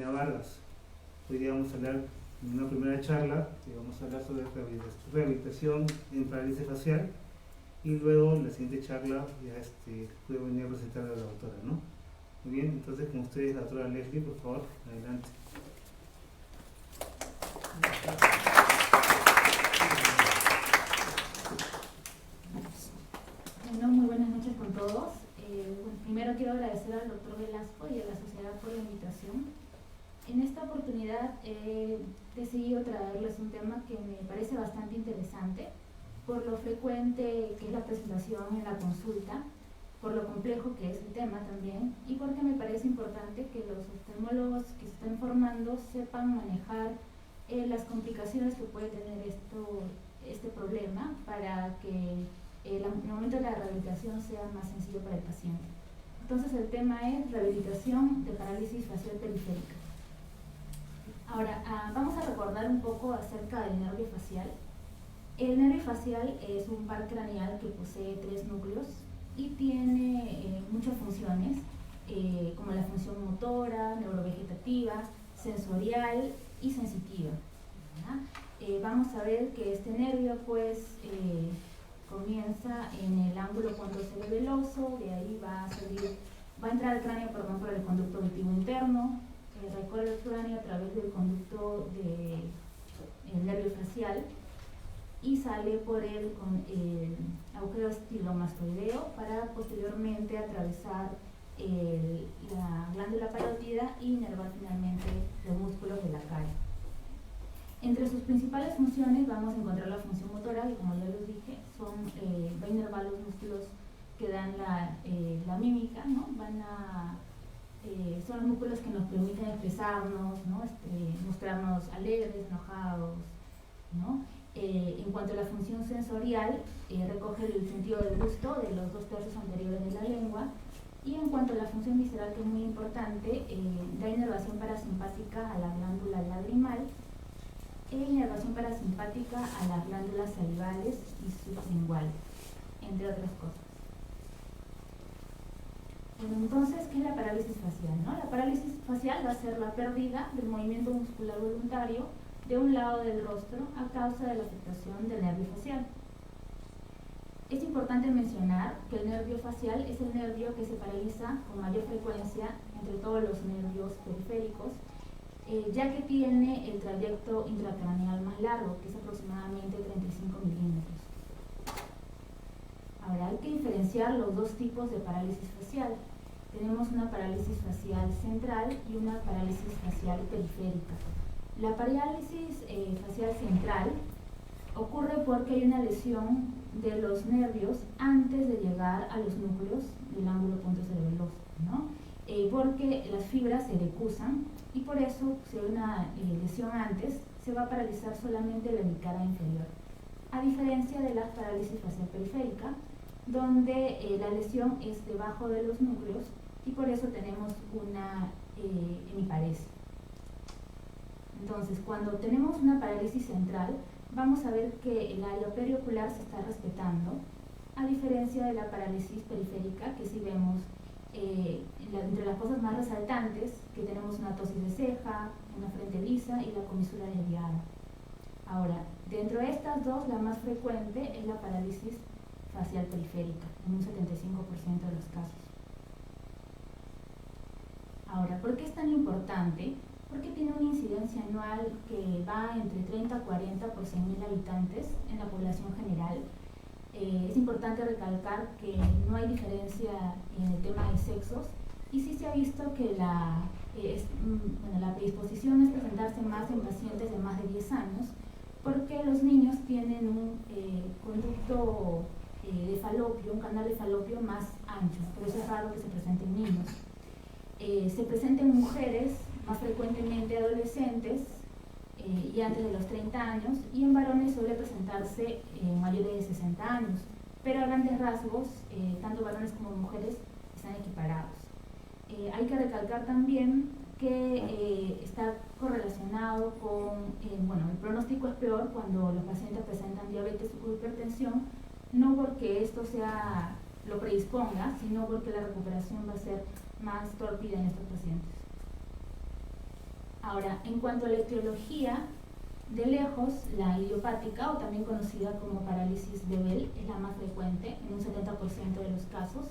Sonia Vargas. Hoy día vamos a hablar en una primera charla, vamos a hablar sobre rehabilitación en parálisis facial, y luego en la siguiente charla ya puede venir a presentar a la doctora, ¿no? Muy bien, entonces con ustedes la doctora Leslie, por favor, adelante. Bueno, muy buenas noches con todos. Primero quiero agradecer al doctor Velasco y a la sociedad por la invitación. En esta oportunidad he decidido traerles un tema que me parece bastante interesante, por lo frecuente que es la presentación en la consulta, por lo complejo que es el tema también, y porque me parece importante que los oftalmólogos que se están formando sepan manejar las complicaciones que puede tener este problema para que el momento de la rehabilitación sea más sencillo para el paciente. Entonces el tema es rehabilitación de parálisis facial periférica. Ahora, vamos a recordar un poco acerca del nervio facial. El nervio facial es un par craneal que posee 3 núcleos y tiene muchas funciones, como la función motora, neurovegetativa, sensorial y sensitiva. Vamos a ver que este nervio pues comienza en el ángulo pontocerebeloso, de ahí va a entrar al cráneo por el conducto auditivo interno, recorre el cráneo a través del conducto del nervio facial y sale por el agujero estilomastoideo para posteriormente atravesar la glándula parótida y inervar finalmente los músculos de la cara. Entre sus principales funciones vamos a encontrar la función motora, y como ya les dije, va a inervar los músculos que dan la mímica, ¿no? Son los músculos que nos permiten expresarnos, ¿no? Mostrarnos alegres, enojados, ¿no? En cuanto a la función sensorial, recoge el sentido del gusto de los 2/3 anteriores de la lengua, y en cuanto a la función visceral, que es muy importante, da inervación parasimpática a la glándula lagrimal e inervación parasimpática a las glándulas salivales y sublinguales, entre otras cosas. Bueno, entonces, ¿qué es la parálisis facial, no? La parálisis facial va a ser la pérdida del movimiento muscular voluntario de un lado del rostro a causa de la afectación del nervio facial. Es importante mencionar que el nervio facial es el nervio que se paraliza con mayor frecuencia entre todos los nervios periféricos, ya que tiene el trayecto intracraneal más largo, que es aproximadamente 35 milímetros. Ahora, hay que diferenciar los dos tipos de parálisis facial. Tenemos una parálisis facial central y una parálisis facial periférica. La parálisis facial central ocurre porque hay una lesión de los nervios antes de llegar a los núcleos del ángulo pontocerebeloso, ¿no? Porque las fibras se decusan y por eso, si hay una lesión antes, se va a paralizar solamente la hemicara inferior, a diferencia de la parálisis facial periférica, donde la lesión es debajo de los núcleos y por eso tenemos una hemiparesia. Entonces, cuando tenemos una parálisis central, vamos a ver que el área periocular se está respetando, a diferencia de la parálisis periférica, que si vemos entre las cosas más resaltantes, que tenemos una ptosis de ceja, una frente lisa y la comisura desviada. Ahora, dentro de estas dos, la más frecuente es la parálisis facial periférica, en un 75% de los casos. Ahora, ¿por qué es tan importante? Porque tiene una incidencia anual que va entre 30 a 40 por 100.000 habitantes en la población general. Es importante recalcar que no hay diferencia en el tema de sexos, y sí se ha visto que la predisposición es presentarse más en pacientes de más de 10 años, porque los niños tienen un conducto de falopio, un canal de falopio más ancho, por eso es raro que se presente en niños. Se presenta en mujeres, más frecuentemente adolescentes y antes de los 30 años, y en varones suele presentarse mayores de 60 años, pero a grandes rasgos, tanto varones como mujeres están equiparados. Hay que recalcar también que está correlacionado con, el pronóstico es peor cuando los pacientes presentan diabetes o hipertensión, no porque esto lo predisponga, sino porque la recuperación va a ser más tórpida en estos pacientes. Ahora, en cuanto a la etiología, de lejos, la idiopática, o también conocida como parálisis de Bell, es la más frecuente en un 70% de los casos.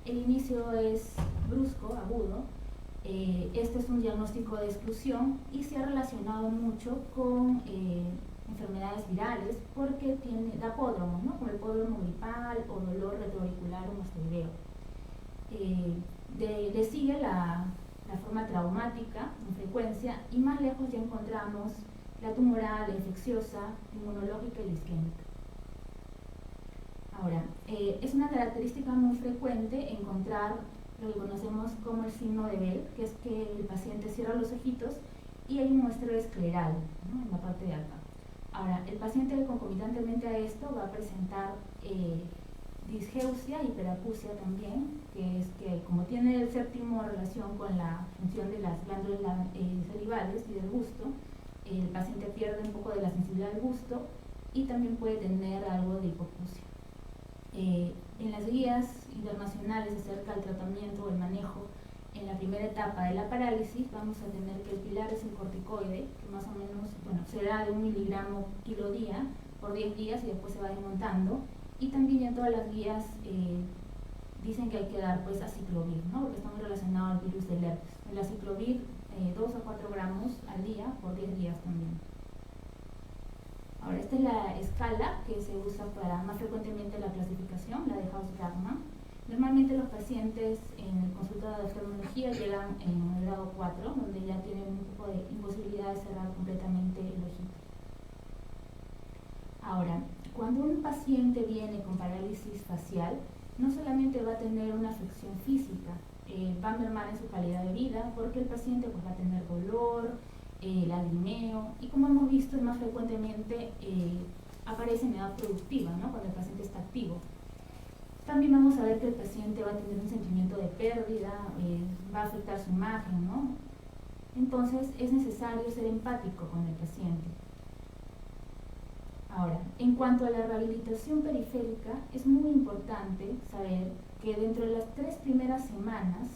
El inicio es brusco, agudo. Este es un diagnóstico de exclusión y se ha relacionado mucho con enfermedades virales porque da pródromos, ¿no? Como el pródromo gripal o dolor retroauricular o mastoideo. Le sigue la forma traumática en frecuencia, y más lejos ya encontramos la tumoral, la infecciosa, inmunológica y la isquémica. Ahora, es una característica muy frecuente encontrar lo que conocemos como el signo de Bell, que es que el paciente cierra los ojitos y hay un muestreo escleral, ¿no?, en la parte de acá. Ahora, el paciente concomitantemente a esto va a presentar disgeusia, hiperacusia también, que es que como tiene el séptimo relación con la función de las glándulas salivales y del gusto, el paciente pierde un poco de la sensibilidad al gusto y también puede tener algo de hipoacusia. En las guías internacionales acerca del tratamiento o el manejo en la primera etapa de la parálisis vamos a tener que el pilar es el corticoide, que más o menos, bueno, será de 1 miligramo kilo día por 10 días y después se va desmontando. Y también ya todas las guías dicen que hay que dar pues aciclovir, ¿no?, porque está muy relacionado al virus del herpes. El aciclovir 2 a 4 gramos al día por 10 días también. Ahora, esta es la escala que se usa para más frecuentemente la clasificación, la de Haus-Bragman. Normalmente los pacientes en el consultorio de oftalmología llegan en el grado 4, donde ya tienen un poco de imposibilidad de cerrar completamente el ojito. Ahora, cuando un paciente viene con parálisis facial, no solamente va a tener una afección física, va a mermar en su calidad de vida porque el paciente pues, va a tener dolor, lagrimeo, y como hemos visto más frecuentemente aparece en edad productiva, ¿no?, cuando el paciente está activo. También vamos a ver que el paciente va a tener un sentimiento de pérdida, va a afectar su imagen, ¿no? Entonces es necesario ser empático con el paciente. Ahora, en cuanto a la rehabilitación periférica, es muy importante saber que dentro de las 3 primeras semanas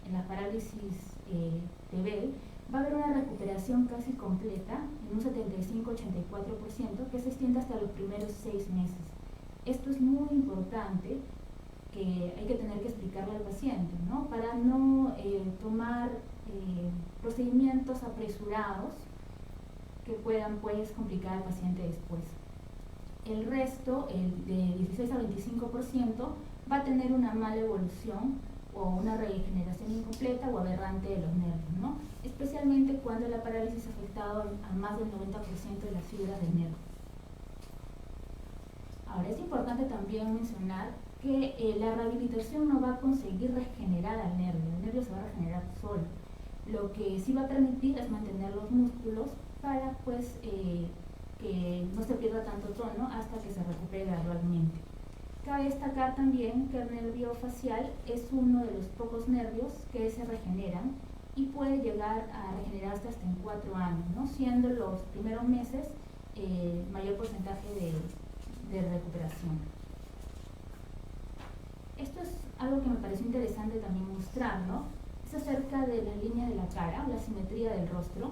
en la parálisis de Bell va a haber una recuperación casi completa en un 75-84% que se extiende hasta los primeros 6 meses. Esto es muy importante, que hay que tener que explicarle al paciente, ¿no?, para no tomar procedimientos apresurados que puedan pues complicar al paciente después. El resto, el de 16 a 25%, va a tener una mala evolución o una regeneración incompleta o aberrante de los nervios, ¿no?, especialmente cuando la parálisis ha afectado a más del 90% de las fibras del nervio. Ahora, es importante también mencionar que la rehabilitación no va a conseguir regenerar al nervio, el nervio se va a regenerar solo. Lo que sí va a permitir es mantener los músculos para pues que no se pierda tanto tono hasta que se recupere gradualmente. Cabe destacar también que el nervio facial es uno de los pocos nervios que se regeneran y puede llegar a regenerarse hasta en 4 años, ¿no?, siendo los primeros meses mayor porcentaje de recuperación. Esto es algo que me pareció interesante también mostrar, ¿no?, es acerca de las líneas de la cara, la simetría del rostro.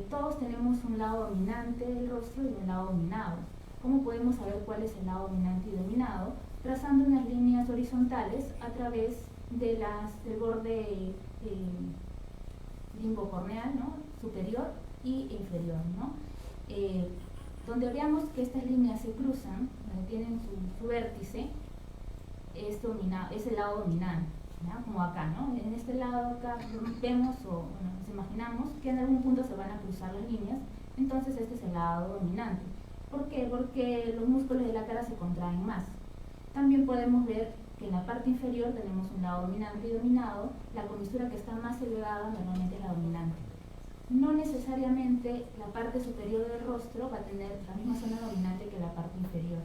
Todos tenemos un lado dominante del rostro y un lado dominado. ¿Cómo podemos saber cuál es el lado dominante y dominado? Trazando unas líneas horizontales a través de del borde limbocorneal, ¿no?, superior y inferior, ¿no? Donde veamos que estas líneas se cruzan, donde tienen su vértice, es el lado dominante, ¿no?, como acá, ¿no? En este lado acá vemos o bueno, nos imaginamos que en algún punto se van a cruzar las líneas, entonces este es el lado dominante. ¿Por qué? Porque los músculos de la cara se contraen más. También podemos ver que en la parte inferior tenemos un lado dominante y dominado, la comisura que está más elevada normalmente es la dominante. No necesariamente la parte superior del rostro va a tener la misma zona dominante que la parte inferior.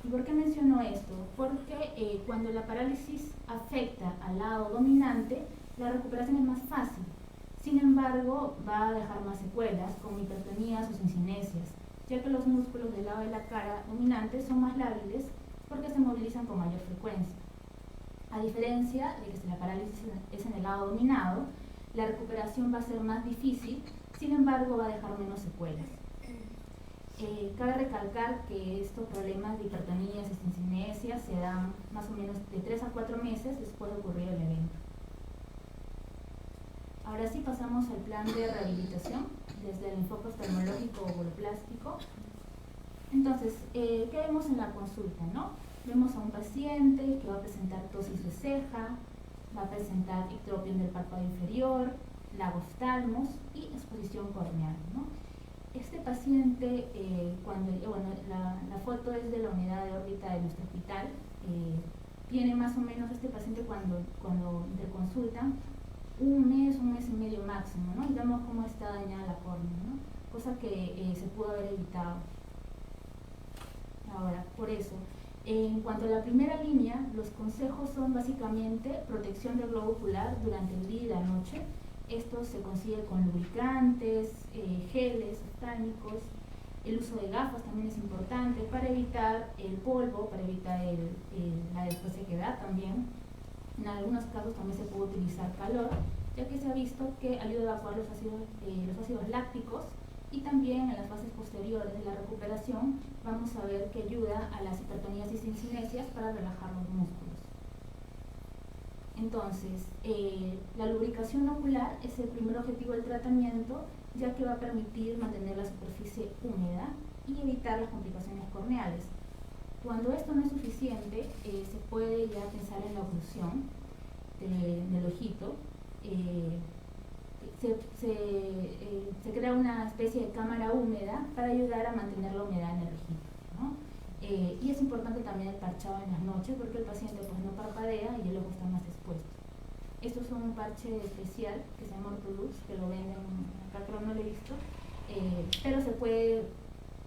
¿Y por qué menciono esto? Porque cuando la parálisis afecta al lado dominante, la recuperación es más fácil. Sin embargo, va a dejar más secuelas, como hipertonías o cincinesias, ya que los músculos del lado de la cara dominante son más lábiles porque se movilizan con mayor frecuencia. A diferencia de que si la parálisis es en el lado dominado, la recuperación va a ser más difícil, sin embargo va a dejar menos secuelas. Cabe recalcar que estos problemas de hipertonías y cincinesia se dan más o menos de 3 a 4 meses después de ocurrir el evento. Ahora sí pasamos al plan de rehabilitación desde el enfoque oftalmológico o plástico. Entonces, ¿qué vemos en la consulta, no? Vemos a un paciente que va a presentar ptosis de ceja, va a presentar ictropión del párpado inferior, lagoftalmos y exposición corneal, ¿no? Este paciente, la foto es de la unidad de órbita de nuestro hospital, tiene más o menos este paciente cuando interconsultan un mes y medio máximo, ¿no? Y vemos cómo está dañada la córnea, ¿no? Cosa que se pudo haber evitado. Ahora, por eso, en cuanto a la primera línea, los consejos son básicamente protección del globo ocular durante el día y la noche. Esto se consigue con lubricantes, geles oftálmicos. El uso de gafas también es importante para evitar el polvo, para evitar la dessequedad también. En algunos casos también se puede utilizar calor, ya que se ha visto que ayuda a evacuar los ácidos lácticos, y también en las fases posteriores de la recuperación vamos a ver que ayuda a las hipertonías y cincinesias para relajar los músculos. Entonces, la lubricación ocular es el primer objetivo del tratamiento, ya que va a permitir mantener la superficie húmeda y evitar las complicaciones corneales. Cuando esto no es suficiente, se puede ya pensar en la oclusión del ojito. Se crea una especie de cámara húmeda para ayudar a mantener la humedad en el ojito, ¿no? Y es importante también el parchado en las noches, porque el paciente pues no parpadea y el ojo está más expuesto. Estos son un parche especial que se llama Ortolux, que lo venden acá, creo no lo he visto, pero se puede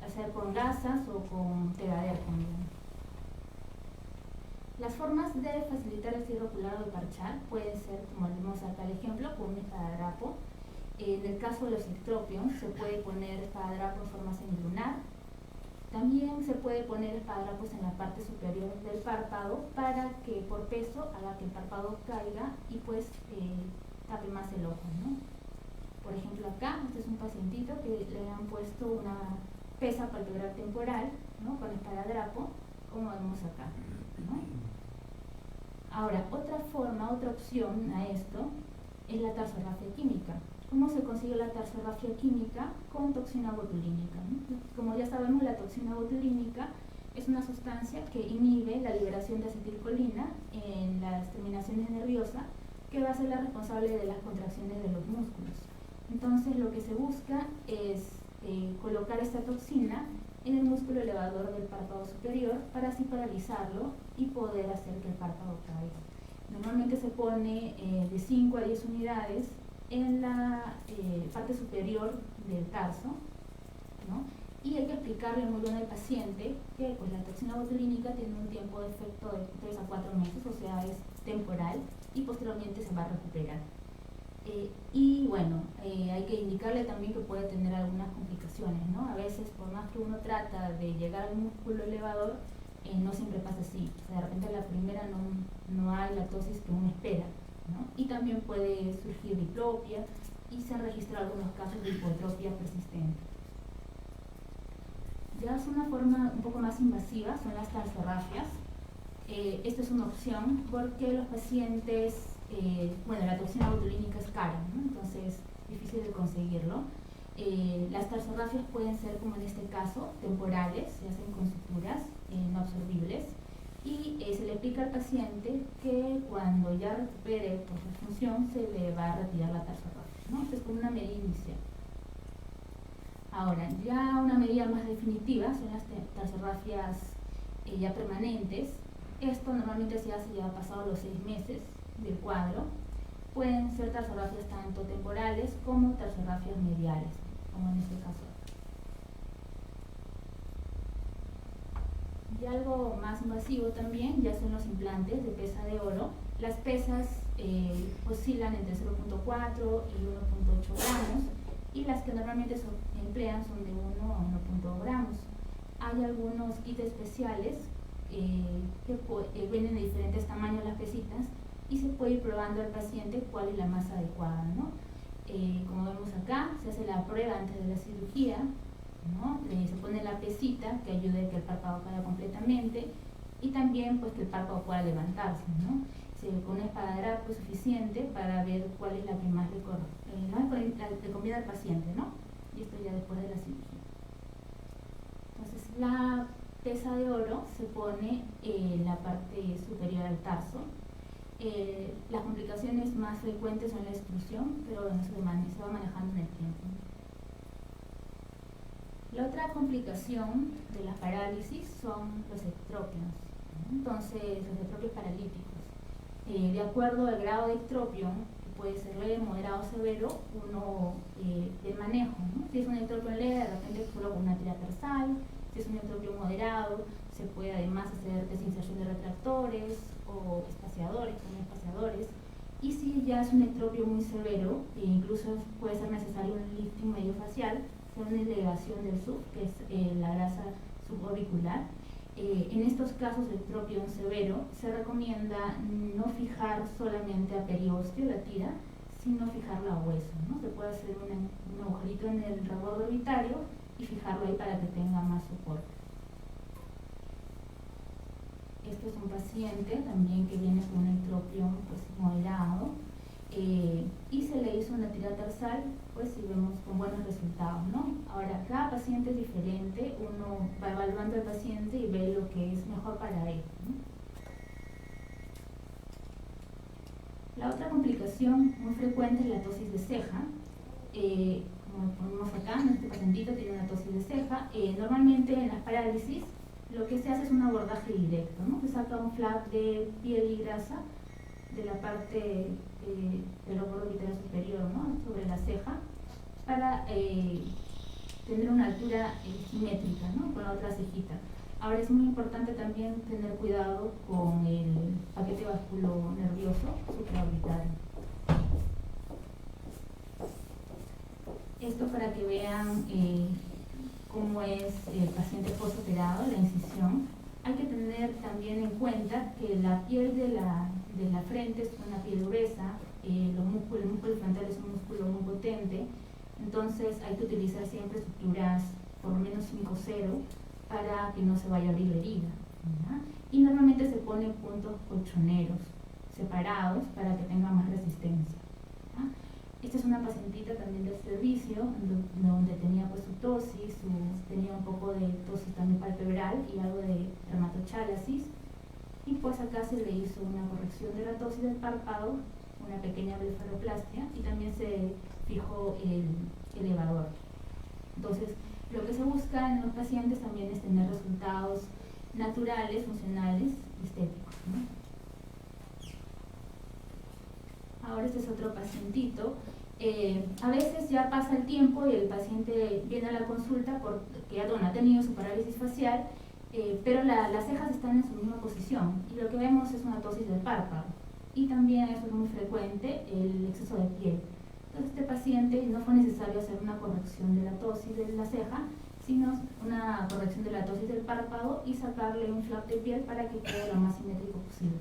hacer con gasas o con tegader también. Las formas de facilitar el cierre ocular o de parchar pueden ser, como vemos acá el ejemplo, con un espadadrapo. En el caso de los ictropions, se puede poner espadadrapo en forma semilunar. También se puede poner espadadrapos en la parte superior del párpado para que por peso haga que el párpado caiga y pues tape más el ojo, ¿no? Por ejemplo acá, este es un pacientito que le han puesto una pesa palpebral temporal, ¿no? Con espadadrapo, como vemos acá, ¿no? Ahora, otra opción a esto es la tarsorrafia química. ¿Cómo se consigue la tarsorrafia química? Con toxina botulínica, ¿no? Como ya sabemos, la toxina botulínica es una sustancia que inhibe la liberación de acetilcolina en las terminaciones nerviosas, que va a ser la responsable de las contracciones de los músculos. Entonces, lo que se busca es colocar esta toxina en el músculo elevador del párpado superior para así paralizarlo y poder hacer que el párpado caiga. Normalmente se pone de 5 a 10 unidades en la parte superior del tarso, ¿no? Y hay que explicarle muy bien al paciente que pues, la toxina botulínica tiene un tiempo de efecto de 3 a 4 meses, o sea, es temporal y posteriormente se va a recuperar. Y bueno, hay que indicarle también que puede tener algunas complicaciones, ¿no? A veces, por más que uno trata de llegar al músculo elevador, no siempre pasa así. O sea, de repente a la primera no hay la tosis que uno espera, ¿no? Y también puede surgir diplopia y se han registrado algunos casos de hipotropia persistente. Ya es una forma un poco más invasiva, son las tarsorrafias. Esta es una opción porque los pacientes, la toxina botulínica es cara, ¿no? Entonces es difícil de conseguirlo. Las tarsorrafias pueden ser, como en este caso, temporales, se hacen con suturas no absorbibles, y se le explica al paciente que cuando ya recupere pues, la función se le va a retirar la tarsorrafia, ¿no? Esto es como una medida inicial. Ahora, ya una medida más definitiva son las tarsorrafias ya permanentes. Esto normalmente se hace ya pasados los 6 meses del cuadro. Pueden ser tarsorrafias tanto temporales como tarsorrafias mediales, como en este caso. Y algo más invasivo también ya son los implantes de pesa de oro. Las pesas oscilan entre 0.4 y 1.8 gramos y las que normalmente se emplean son de 1 a 1.2 gramos. Hay algunos kits especiales que vienen de diferentes tamaños las pesitas y se puede ir probando al paciente cuál es la más adecuada, ¿no? Como vemos acá, se hace la prueba antes de la cirugía, ¿no? Se pone la pesita que ayude a que el párpado caiga completamente y también pues que el párpado pueda levantarse, ¿no? Se pone esparadrapo suficiente para ver cuál es la que más le conviene al paciente, ¿no? Y esto ya después de la cirugía. Entonces la pesa de oro se pone en la parte superior del tarso. Las complicaciones más frecuentes son la extrusión, pero bueno, se va manejando en el tiempo. La otra complicación de la parálisis son los ectropios, ¿no? Entonces, los ectropios paralíticos. De acuerdo al grado de ectropio, que puede ser leve, moderado o severo, uno el manejo, ¿no? Si es un ectropio leve, de repente solo con una tira tarsal. Si es un ectropio moderado, se puede además hacer desinserción de retractores o espaciadores, y si ya es un ectropio muy severo, incluso puede ser necesario un lifting mediofacial, una elevación del SUF, que es la grasa suborbicular. En estos casos de ectropio severo se recomienda no fijar solamente a periósteo la tira, sino fijarla a hueso, ¿no? Se puede hacer un agujerito en el rebordo orbitario y fijarlo ahí para que tenga más soporte. Este es un paciente también que viene con un ectropio pues, moderado y se le hizo una tira tarsal, pues si vemos con buenos resultados, ¿no? Ahora, cada paciente es diferente, uno va evaluando al paciente y ve lo que es mejor para él, ¿no? La otra complicación muy frecuente es la tosis de ceja. Como ponemos acá, este pacientito tiene una tosis de ceja. Normalmente en las parálisis lo que se hace es un abordaje directo, ¿no? Se saca un flap de piel y grasa de la parte del rebordo orbital superior, ¿no? Sobre la ceja, para tener una altura simétrica, ¿no? Con la otra cejita. Ahora es muy importante también tener cuidado con el paquete vasculonervioso supraorbital. Esto para que vean cómo es el paciente postoperado, la incisión. Hay que tener también en cuenta que la piel de la frente es una piel gruesa, el músculo frontal es un músculo muy potente, entonces hay que utilizar siempre suturas por lo menos 5-0 para que no se vaya a abrir la herida, ¿verdad? Y normalmente se ponen puntos colchoneros separados para que tenga más resistencia, ¿verdad? Esta es una pacientita también del servicio, donde tenía pues su tosis, tenía un poco de tosis también palpebral y algo de dermatochalasis. Y pues acá se le hizo una corrección de la tosis del párpado, una pequeña blefaroplastia y también se fijó el elevador. Entonces, lo que se busca en los pacientes también es tener resultados naturales, funcionales, estéticos, ¿no? Ahora este es otro pacientito. A veces ya pasa el tiempo y el paciente viene a la consulta porque ya ha tenido su parálisis facial, pero las cejas están en su misma posición y lo que vemos es una tosis del párpado y también eso es muy frecuente, el exceso de piel. Entonces este paciente no fue necesario hacer una corrección de la tosis de la ceja, sino una corrección de la tosis del párpado y sacarle un flap de piel para que quede lo más simétrico posible.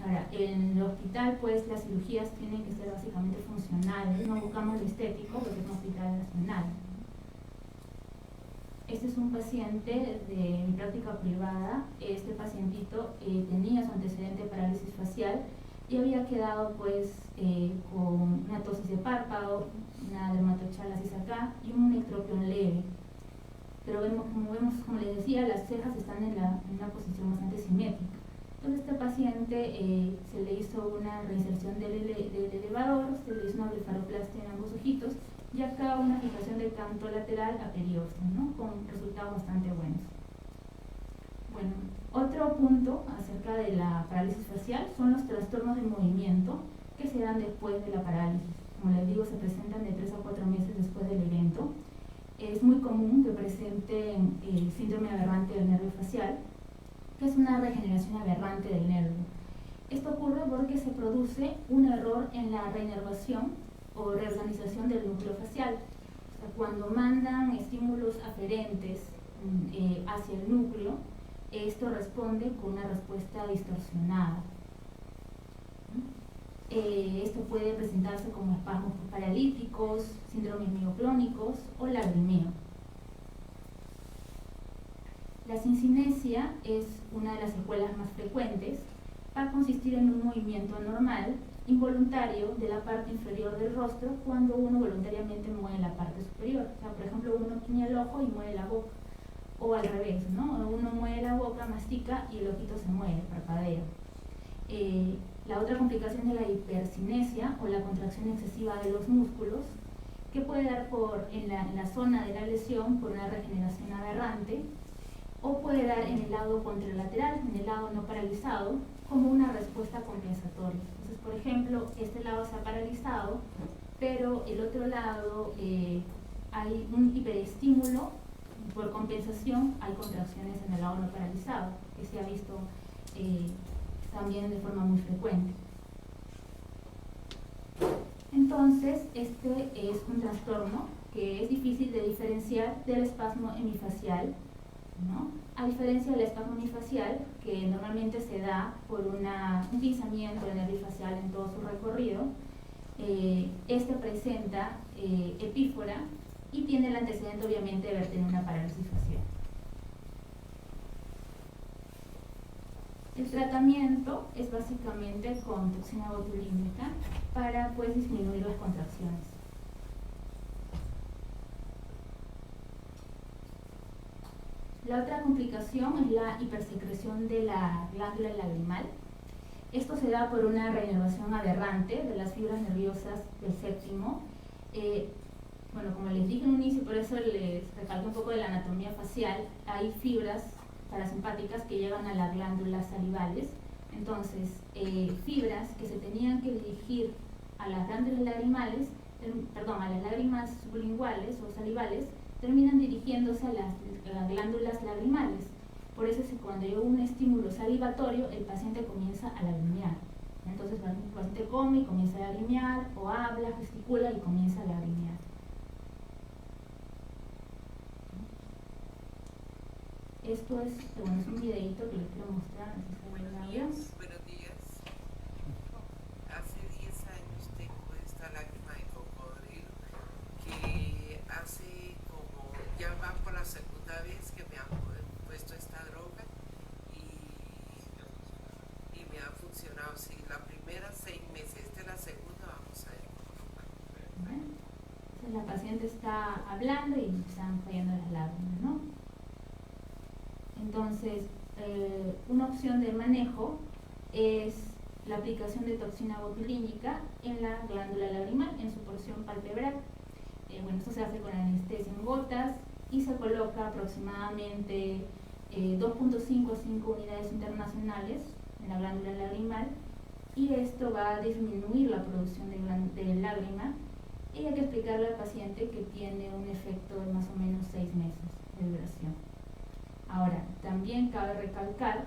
Ahora, en el hospital, pues las cirugías tienen que ser básicamente funcionales, no buscamos lo estético porque es un hospital nacional. Este es un paciente de mi práctica privada. Este pacientito tenía su antecedente de parálisis facial y había quedado pues con una tosis de párpado, una dermatochalasis acá y un ectropio leve. Pero como les decía, las cejas están en una posición bastante simétrica. Entonces este paciente se le hizo una reinserción del elevador, se le hizo una blefaroplastia en ambos ojitos y acá una fijación del canto lateral a periósteo, ¿no? Con resultados bastante buenos. Bueno, otro punto acerca de la parálisis facial son los trastornos del movimiento que se dan después de la parálisis. Como les digo, se presentan de 3 a 4 meses después del evento. Es muy común que presenten el síndrome aberrante del nervio facial, que es una regeneración aberrante del nervio. Esto ocurre porque se produce un error en la reinervación o reorganización del núcleo facial. O sea, cuando mandan estímulos aferentes hacia el núcleo, esto responde con una respuesta distorsionada. Esto puede presentarse como espasmos paralíticos, síndromes mioclónicos o lagrimeo. La sincinesia es una de las secuelas más frecuentes. Va a consistir en un movimiento anormal, involuntario, de la parte inferior del rostro cuando uno voluntariamente mueve la parte superior. O sea, por ejemplo, uno guiña el ojo y mueve la boca. O al revés, ¿no? Uno mueve la boca, mastica y el ojito se mueve, parpadea. La otra complicación es la hipercinesia o la contracción excesiva de los músculos, que puede dar en la zona de la lesión por una regeneración aberrante, o puede dar en el lado contralateral, en el lado no paralizado, como una respuesta compensatoria. Entonces, por ejemplo, este lado se ha paralizado, pero el otro lado hay un hiperestímulo, por compensación hay contracciones en el lado no paralizado, que se ha visto también de forma muy frecuente. Entonces, este es un trastorno que es difícil de diferenciar del espasmo hemifacial, ¿no? A diferencia del espasmo hemifacial, que normalmente se da por un pinzamiento del nervio facial en todo su recorrido, este presenta epífora y tiene el antecedente obviamente de haber tenido una parálisis facial. El tratamiento es básicamente con toxina botulínica para disminuir las contracciones. La otra complicación es la hipersecreción de la glándula lagrimal. Esto se da por una renovación aberrante de las fibras nerviosas del séptimo. Bueno, como les dije en un inicio, por eso les recalqué un poco de la anatomía facial, hay fibras parasimpáticas que llegan a las glándulas salivales. Entonces, fibras que se tenían que dirigir a las glándulas lagrimales, a las lágrimas sublinguales o salivales, terminan dirigiéndose a las glándulas lagrimales. Por eso es que cuando hay un estímulo salivatorio, el paciente comienza a lagrimear. Entonces el paciente come y comienza a lagrimear, o habla, gesticula y comienza a lagrimear. Esto es un videito que les quiero mostrar. Buenos días. Hace 10 años tengo esta lágrima de cocodrilo que hace como, ya va por la segunda vez que me han puesto esta droga y me ha funcionado. Sí, la primera 6 meses, esta es la segunda, vamos a ver. Bueno, entonces la paciente está hablando y están cayendo las lágrimas, ¿no? Entonces, una opción de manejo es la aplicación de toxina botulínica en la glándula lagrimal, en su porción palpebral. Bueno, esto se hace con anestesia en gotas y se coloca aproximadamente 2.5 a 5 unidades internacionales en la glándula lagrimal, y esto va a disminuir la producción de lágrima, y hay que explicarle al paciente que tiene un efecto de más o menos 6 meses de duración. Ahora, también cabe recalcar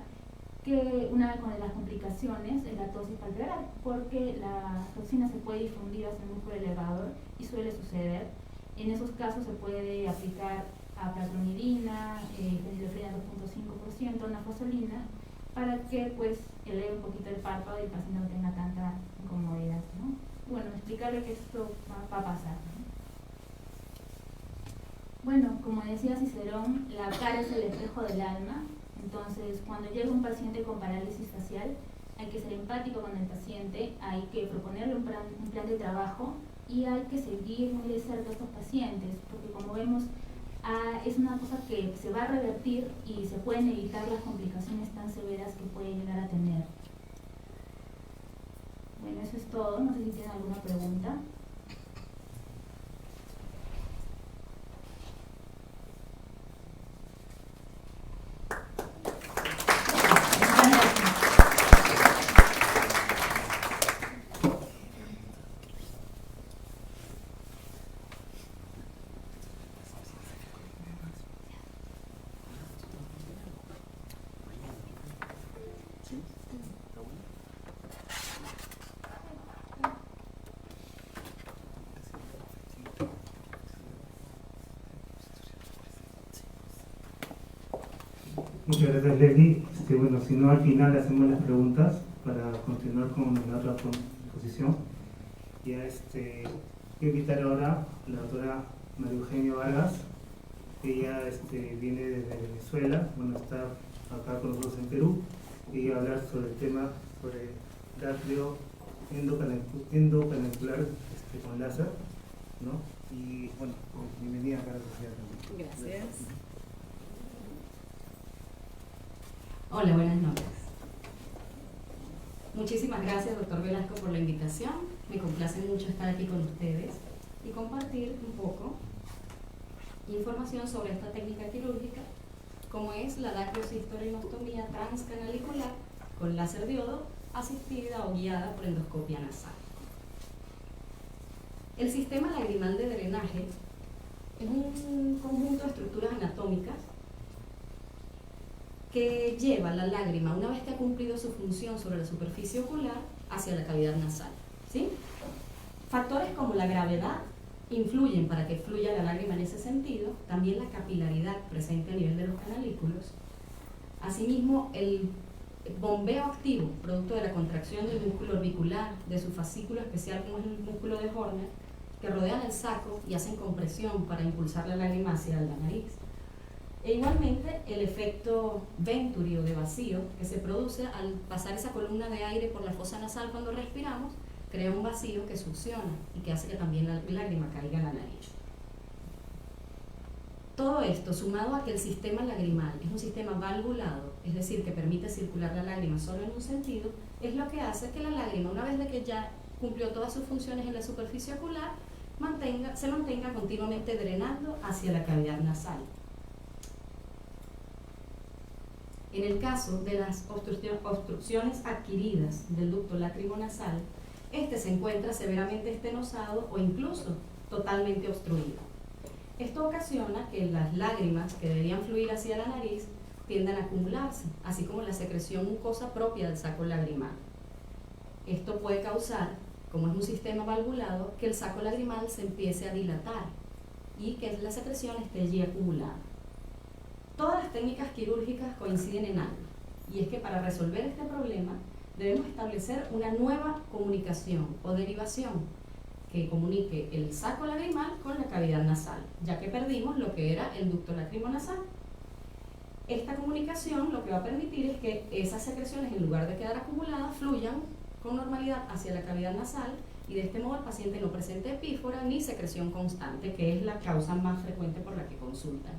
que una de las complicaciones es la tosis palpebral, porque la toxina se puede difundir hacia el músculo elevador y suele suceder. En esos casos se puede aplicar aplatronidina, fenilefrina 2.5%, nafasolina, para que eleve un poquito el párpado y el paciente no tenga tanta incomodidad, ¿no? Bueno, explicarle que esto va a pasar, ¿no? Bueno, como decía Cicerón, la cara es el espejo del alma. Entonces, cuando llega un paciente con parálisis facial, hay que ser empático con el paciente, hay que proponerle un plan de trabajo y hay que seguir muy de cerca a estos pacientes, porque como vemos, es una cosa que se va a revertir y se pueden evitar las complicaciones tan severas que puede llegar a tener. Bueno, eso es todo. No sé si tienen alguna pregunta. Muchas gracias, Leslie. Bueno, si no, al final hacemos las preguntas para continuar con la otra exposición. Ya voy a invitar ahora a la doctora María Eugenia Vargas, que ella viene desde Venezuela, bueno, está acá con nosotros en Perú, y va a hablar sobre el tema sobre dácleo endocanecular con láser, ¿no? Y bueno, bienvenida acá a la sociedad también. Gracias. Hola, buenas noches. Muchísimas gracias, doctor Velasco, por la invitación. Me complace mucho estar aquí con ustedes y compartir un poco información sobre esta técnica quirúrgica, como es la dacriocistorinostomía transcanalicular con láser diodo asistida o guiada por endoscopia nasal. El sistema lagrimal de drenaje es un conjunto de estructuras anatómicas que lleva la lágrima, una vez que ha cumplido su función sobre la superficie ocular, hacia la cavidad nasal, ¿sí? Factores como la gravedad influyen para que fluya la lágrima en ese sentido, también la capilaridad presente a nivel de los canalículos. Asimismo, el bombeo activo, producto de la contracción del músculo orbicular, de su fascículo especial como es el músculo de Horner, que rodean el saco y hacen compresión para impulsar la lágrima hacia la nariz. E igualmente el efecto Venturi o de vacío que se produce al pasar esa columna de aire por la fosa nasal cuando respiramos, crea un vacío que succiona y que hace que también la lágrima caiga en la nariz. Todo esto, sumado a que el sistema lagrimal es un sistema valvulado, es decir, que permite circular la lágrima solo en un sentido, es lo que hace que la lágrima, una vez de que ya cumplió todas sus funciones en la superficie ocular, se mantenga continuamente drenando hacia la cavidad nasal. En el caso de las obstrucciones adquiridas del ducto lacrimonasal, este se encuentra severamente estenosado o incluso totalmente obstruido. Esto ocasiona que las lágrimas que deberían fluir hacia la nariz tiendan a acumularse, así como la secreción mucosa propia del saco lagrimal. Esto puede causar, como es un sistema valvulado, que el saco lagrimal se empiece a dilatar y que la secreción esté allí acumulada. Todas las técnicas quirúrgicas coinciden en algo, y es que para resolver este problema debemos establecer una nueva comunicación o derivación que comunique el saco lagrimal con la cavidad nasal, ya que perdimos lo que era el ducto lacrimonasal. Esta comunicación lo que va a permitir es que esas secreciones, en lugar de quedar acumuladas, fluyan con normalidad hacia la cavidad nasal y de este modo el paciente no presente epífora ni secreción constante, que es la causa más frecuente por la que consultan.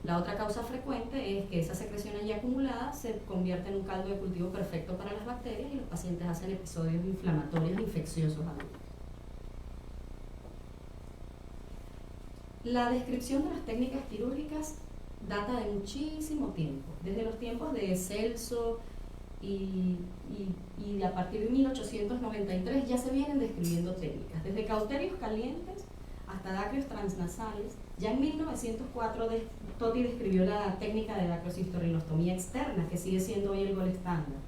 La otra causa frecuente es que esa secreción allí acumulada se convierte en un caldo de cultivo perfecto para las bacterias y los pacientes hacen episodios inflamatorios infecciosos agudos. La descripción de las técnicas quirúrgicas data de muchísimo tiempo, desde los tiempos de Celso y a partir de 1893 ya se vienen describiendo técnicas, desde cauterios calientes hasta dacrios transnasales. Ya en 1904 Totti describió la técnica de dacriocistorinostomía externa, que sigue siendo hoy el gold estándar.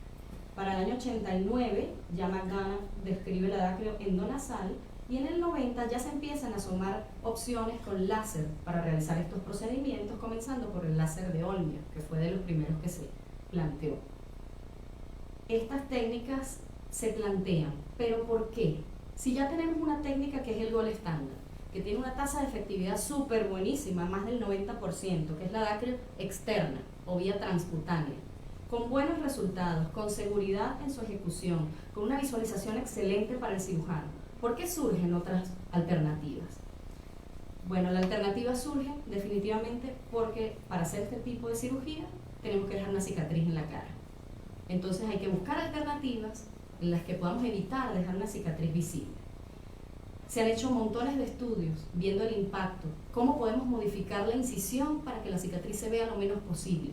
Para el año 89 ya McDonough describe la dacrio endonasal y en el 90 ya se empiezan a sumar opciones con láser para realizar estos procedimientos, comenzando por el láser de Olmia, que fue de los primeros que se planteó. Estas técnicas se plantean, ¿pero por qué? Si ya tenemos una técnica que es el gold estándar, que tiene una tasa de efectividad súper buenísima, más del 90%, que es la dacrio externa o vía transcutánea, con buenos resultados, con seguridad en su ejecución, con una visualización excelente para el cirujano. ¿Por qué surgen otras alternativas? Bueno, la alternativa surge definitivamente porque para hacer este tipo de cirugía tenemos que dejar una cicatriz en la cara. Entonces hay que buscar alternativas en las que podamos evitar dejar una cicatriz visible. Se han hecho montones de estudios viendo el impacto, cómo podemos modificar la incisión para que la cicatriz se vea lo menos posible.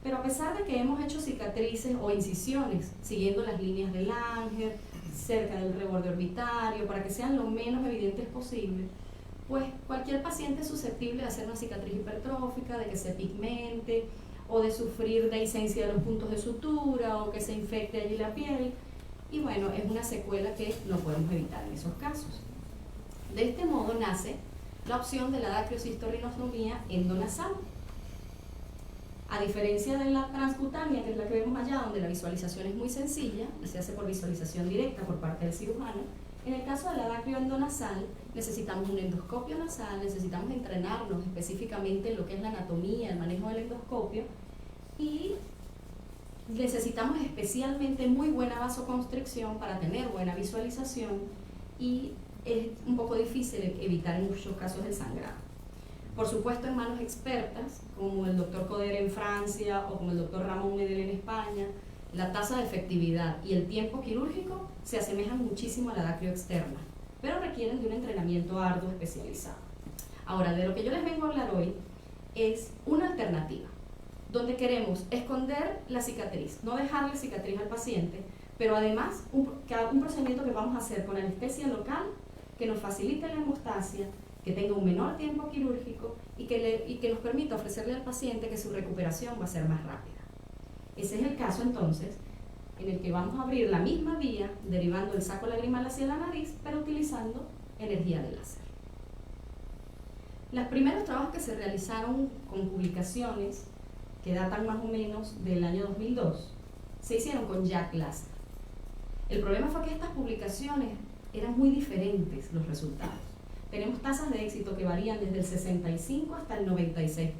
Pero a pesar de que hemos hecho cicatrices o incisiones siguiendo las líneas del Langer, cerca del reborde orbitario, para que sean lo menos evidentes posible, pues cualquier paciente es susceptible de hacer una cicatriz hipertrófica, de que se pigmente, o de sufrir dehiscencia de los puntos de sutura, o que se infecte allí la piel. Y bueno, es una secuela que no podemos evitar en esos casos. De este modo nace la opción de la dacriocistorinostomía endonasal. A diferencia de la transcutánea, que es la que vemos allá, donde la visualización es muy sencilla y se hace por visualización directa por parte del cirujano, en el caso de la dacrio endonasal necesitamos un endoscopio nasal, necesitamos entrenarnos específicamente en lo que es la anatomía, el manejo del endoscopio, y necesitamos especialmente muy buena vasoconstricción para tener buena visualización, y es un poco difícil evitar en muchos casos el sangrado. Por supuesto, en manos expertas, como el doctor Coder en Francia o como el doctor Ramón Medel en España, la tasa de efectividad y el tiempo quirúrgico se asemejan muchísimo a la dacrio externa, pero requieren de un entrenamiento arduo especializado. Ahora, de lo que yo les vengo a hablar hoy es una alternativa, donde queremos esconder la cicatriz, no dejarle cicatriz al paciente, pero además un procedimiento que vamos a hacer con anestesia local que nos facilite la hemostasia, que tenga un menor tiempo quirúrgico y que nos permita ofrecerle al paciente que su recuperación va a ser más rápida. Ese es el caso entonces en el que vamos a abrir la misma vía derivando el saco lagrimal hacia la nariz, pero utilizando energía de láser. Los primeros trabajos que se realizaron con publicaciones que datan más o menos del año 2002 se hicieron con Jack Laser. El problema fue que estas publicaciones eran muy diferentes los resultados. Tenemos tasas de éxito que varían desde el 65 hasta el 96%.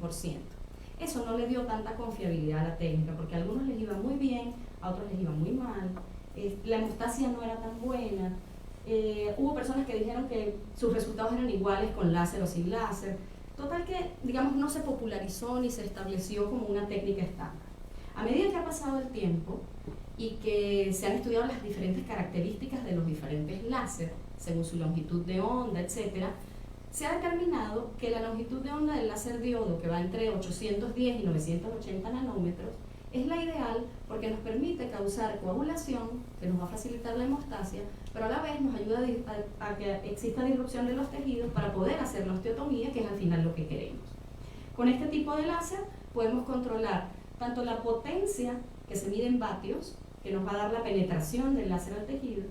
Eso no le dio tanta confiabilidad a la técnica, porque a algunos les iba muy bien, a otros les iba muy mal, la hemostasia no era tan buena, hubo personas que dijeron que sus resultados eran iguales con láser o sin láser. Total que, digamos, no se popularizó ni se estableció como una técnica estándar. A medida que ha pasado el tiempo y que se han estudiado las diferentes características de los diferentes láser, según su longitud de onda, etc., se ha determinado que la longitud de onda del láser diodo, que va entre 810 y 980 nanómetros, es la ideal porque nos permite causar coagulación, que nos va a facilitar la hemostasia, pero a la vez nos ayuda a que exista disrupción de los tejidos para poder hacer la osteotomía, que es al final lo que queremos. Con este tipo de láser podemos controlar tanto la potencia, que se mide en vatios, que nos va a dar la penetración del láser al tejido,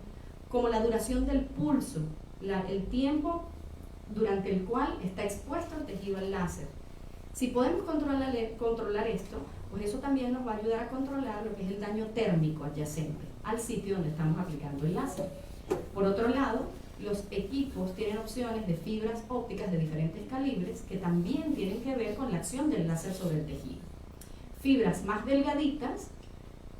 como la duración del pulso, el tiempo durante el cual está expuesto el tejido al láser. Si podemos controlar esto, pues eso también nos va a ayudar a controlar lo que es el daño térmico adyacente al sitio donde estamos aplicando el láser. Por otro lado, los equipos tienen opciones de fibras ópticas de diferentes calibres que también tienen que ver con la acción del láser sobre el tejido. Fibras más delgaditas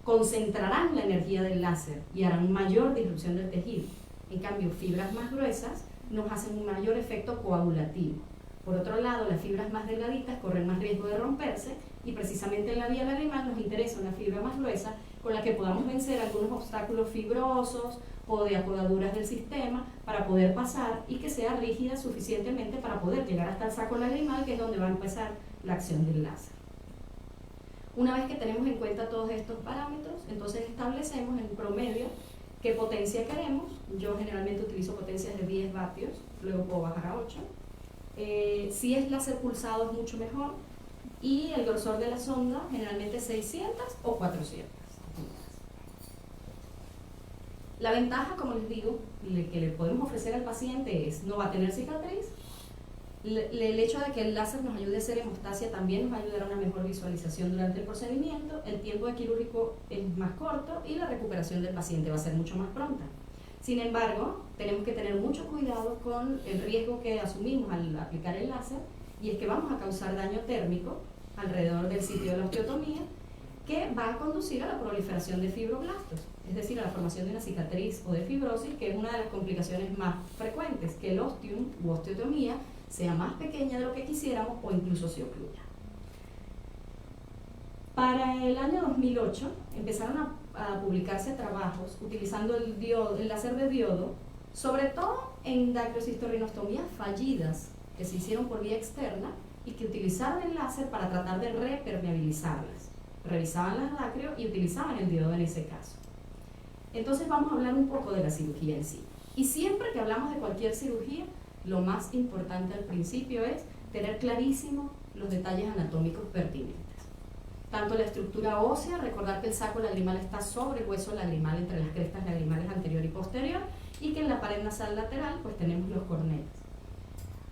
concentrarán la energía del láser y harán mayor disrupción del tejido. En cambio, fibras más gruesas nos hacen un mayor efecto coagulativo. Por otro lado, las fibras más delgaditas corren más riesgo de romperse y precisamente en la vía lagrimal nos interesa una fibra más gruesa con la que podamos vencer algunos obstáculos fibrosos o de acodaduras del sistema para poder pasar y que sea rígida suficientemente para poder llegar hasta el saco lagrimal, que es donde va a empezar la acción del láser. Una vez que tenemos en cuenta todos estos parámetros, entonces establecemos en promedio qué potencia queremos. Yo generalmente utilizo potencias de 10 vatios, luego puedo bajar a 8. Si es láser pulsado es mucho mejor, y el grosor de la sonda generalmente 600 o 400. La ventaja, como les digo, que le podemos ofrecer al paciente es no va a tener cicatriz. El hecho de que el láser nos ayude a hacer hemostasia también nos va a ayudar a una mejor visualización durante el procedimiento, el tiempo de quirúrgico es más corto y la recuperación del paciente va a ser mucho más pronta. Sin embargo, tenemos que tener mucho cuidado con el riesgo que asumimos al aplicar el láser, y es que vamos a causar daño térmico alrededor del sitio de la osteotomía, que va a conducir a la proliferación de fibroblastos, es decir, a la formación de una cicatriz o de fibrosis, que es una de las complicaciones más frecuentes, que el ostium u osteotomía sea más pequeña de lo que quisiéramos o incluso se ocluya. Para el año 2008 empezaron a publicarse trabajos utilizando el láser de diodo, sobre todo en dacriocistorrinostomías fallidas que se hicieron por vía externa y que utilizaron el láser para tratar de repermeabilizarlas. Revisaban las dacrio y utilizaban el diodo en ese caso. Entonces vamos a hablar un poco de la cirugía en sí. Y siempre que hablamos de cualquier cirugía, lo más importante al principio es tener clarísimo los detalles anatómicos pertinentes. Tanto la estructura ósea, recordar que el saco lagrimal está sobre el hueso lagrimal entre las crestas lagrimales anterior y posterior, y que en la pared nasal lateral pues tenemos los cornetes.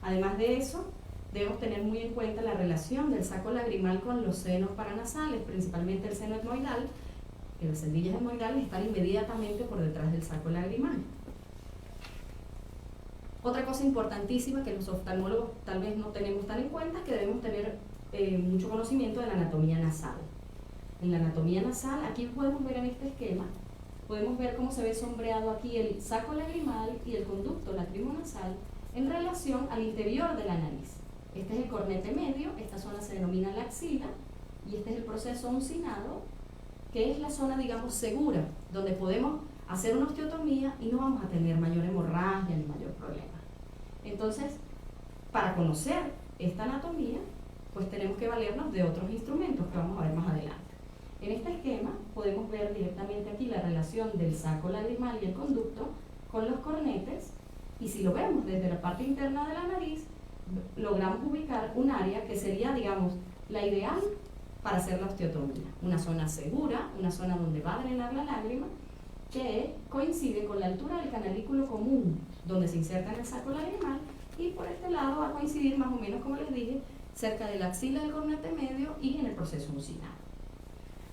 Además de eso, debemos tener muy en cuenta la relación del saco lagrimal con los senos paranasales, principalmente el seno etmoidal, que las celdillas etmoidales están inmediatamente por detrás del saco lagrimal. Otra cosa importantísima que los oftalmólogos tal vez no tenemos tan en cuenta es que debemos tener mucho conocimiento de la anatomía nasal. En la anatomía nasal, aquí podemos ver en este esquema, podemos ver cómo se ve sombreado aquí el saco lagrimal y el conducto lacrimonasal en relación al interior de la nariz. Este es el cornete medio, esta zona se denomina la axila, y este es el proceso uncinado, que es la zona, digamos, segura, donde podemos hacer una osteotomía y no vamos a tener mayor hemorragia ni mayor problema. Entonces, para conocer esta anatomía, pues tenemos que valernos de otros instrumentos que vamos a ver más adelante. En este esquema podemos ver directamente aquí la relación del saco lagrimal y el conducto con los cornetes, y si lo vemos desde la parte interna de la nariz, logramos ubicar un área que sería, digamos, la ideal para hacer la osteotomía. Una zona segura, una zona donde va a drenar la lágrima, que coincide con la altura del canalículo común, donde se inserta en el saco lagrimal, y por este lado va a coincidir más o menos, como les dije, cerca de la axila del cornete medio y en el proceso uncinado.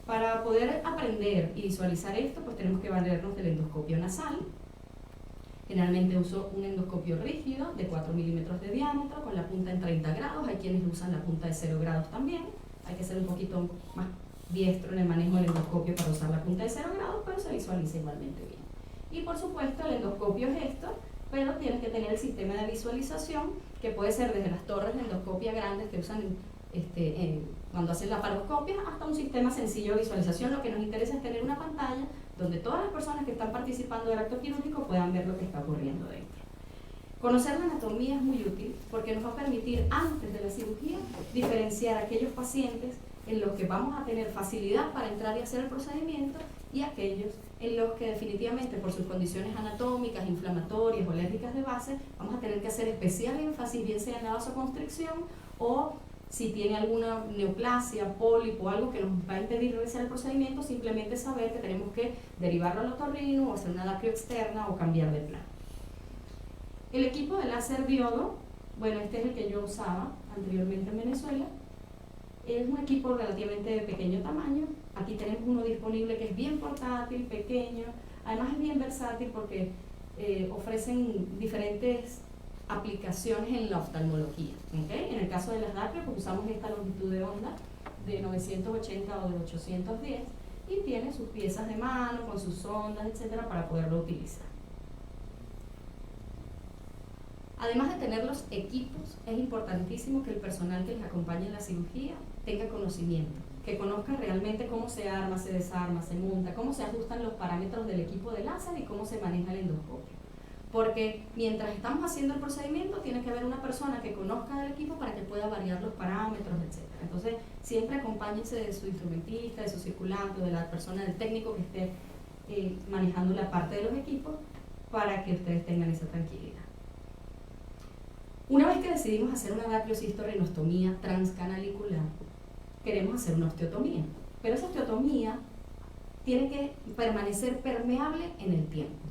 Para poder aprender y visualizar esto, pues tenemos que valernos del endoscopio nasal. Generalmente uso un endoscopio rígido de 4 milímetros de diámetro, con la punta en 30 grados. Hay quienes usan la punta de 0 grados también. Hay que ser un poquito más diestro en el manejo del endoscopio para usar la punta de 0 grados, pero se visualiza igualmente bien. Y por supuesto el endoscopio es esto, pero tienes que tener el sistema de visualización, que puede ser desde las torres de endoscopia grandes que usan cuando hacen laparoscopia, hasta un sistema sencillo de visualización. Lo que nos interesa es tener una pantalla donde todas las personas que están participando del acto quirúrgico puedan ver lo que está ocurriendo dentro. Conocer la anatomía es muy útil porque nos va a permitir, antes de la cirugía, diferenciar aquellos pacientes en los que vamos a tener facilidad para entrar y hacer el procedimiento, y aquellos en los que definitivamente por sus condiciones anatómicas, inflamatorias o alérgicas de base, vamos a tener que hacer especial énfasis, bien sea en la vasoconstricción o si tiene alguna neoplasia, pólipo o algo que nos va a impedir realizar el procedimiento, simplemente saber que tenemos que derivarlo al otorrino o hacer una dacrio externa o cambiar de plan. El equipo de láser diodo, bueno, este es el que yo usaba anteriormente en Venezuela. Es un equipo relativamente de pequeño tamaño. Aquí tenemos uno disponible que es bien portátil, pequeño. Además es bien versátil porque ofrecen diferentes aplicaciones en la oftalmología. ¿Okay? En el caso de las dacrios, pues usamos esta longitud de onda de 980 o de 810 y tiene sus piezas de mano con sus ondas, etcétera, para poderlo utilizar. Además de tener los equipos, es importantísimo que el personal que les acompañe en la cirugía tenga conocimiento, que conozca realmente cómo se arma, se desarma, se monta, cómo se ajustan los parámetros del equipo de láser y cómo se maneja el endoscopio. Porque mientras estamos haciendo el procedimiento, tiene que haber una persona que conozca del equipo para que pueda variar los parámetros, etc. Entonces, siempre acompáñense de su instrumentista, de su circulante, de la persona, del técnico que esté manejando la parte de los equipos, para que ustedes tengan esa tranquilidad. Una vez que decidimos hacer una dacriocistorrinostomía transcanalicular, queremos hacer una osteotomía, pero esa osteotomía tiene que permanecer permeable en el tiempo,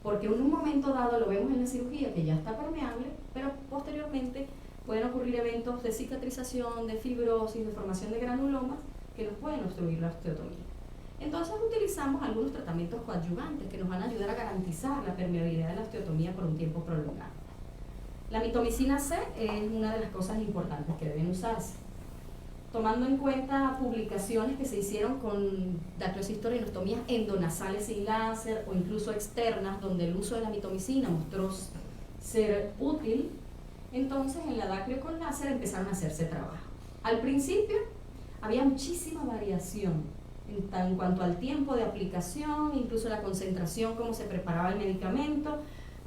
porque en un momento dado lo vemos en la cirugía que ya está permeable, pero posteriormente pueden ocurrir eventos de cicatrización, de fibrosis, de formación de granulomas que nos pueden obstruir la osteotomía. Entonces utilizamos algunos tratamientos coadyuvantes que nos van a ayudar a garantizar la permeabilidad de la osteotomía por un tiempo prolongado. La mitomicina C es una de las cosas importantes que deben usarse. Tomando en cuenta publicaciones que se hicieron con dacriocistorrinostomías endonasales sin láser o incluso externas, donde el uso de la mitomicina mostró ser útil, entonces en la dacrio con láser empezaron a hacerse trabajo. Al principio había muchísima variación en cuanto al tiempo de aplicación, incluso la concentración, cómo se preparaba el medicamento.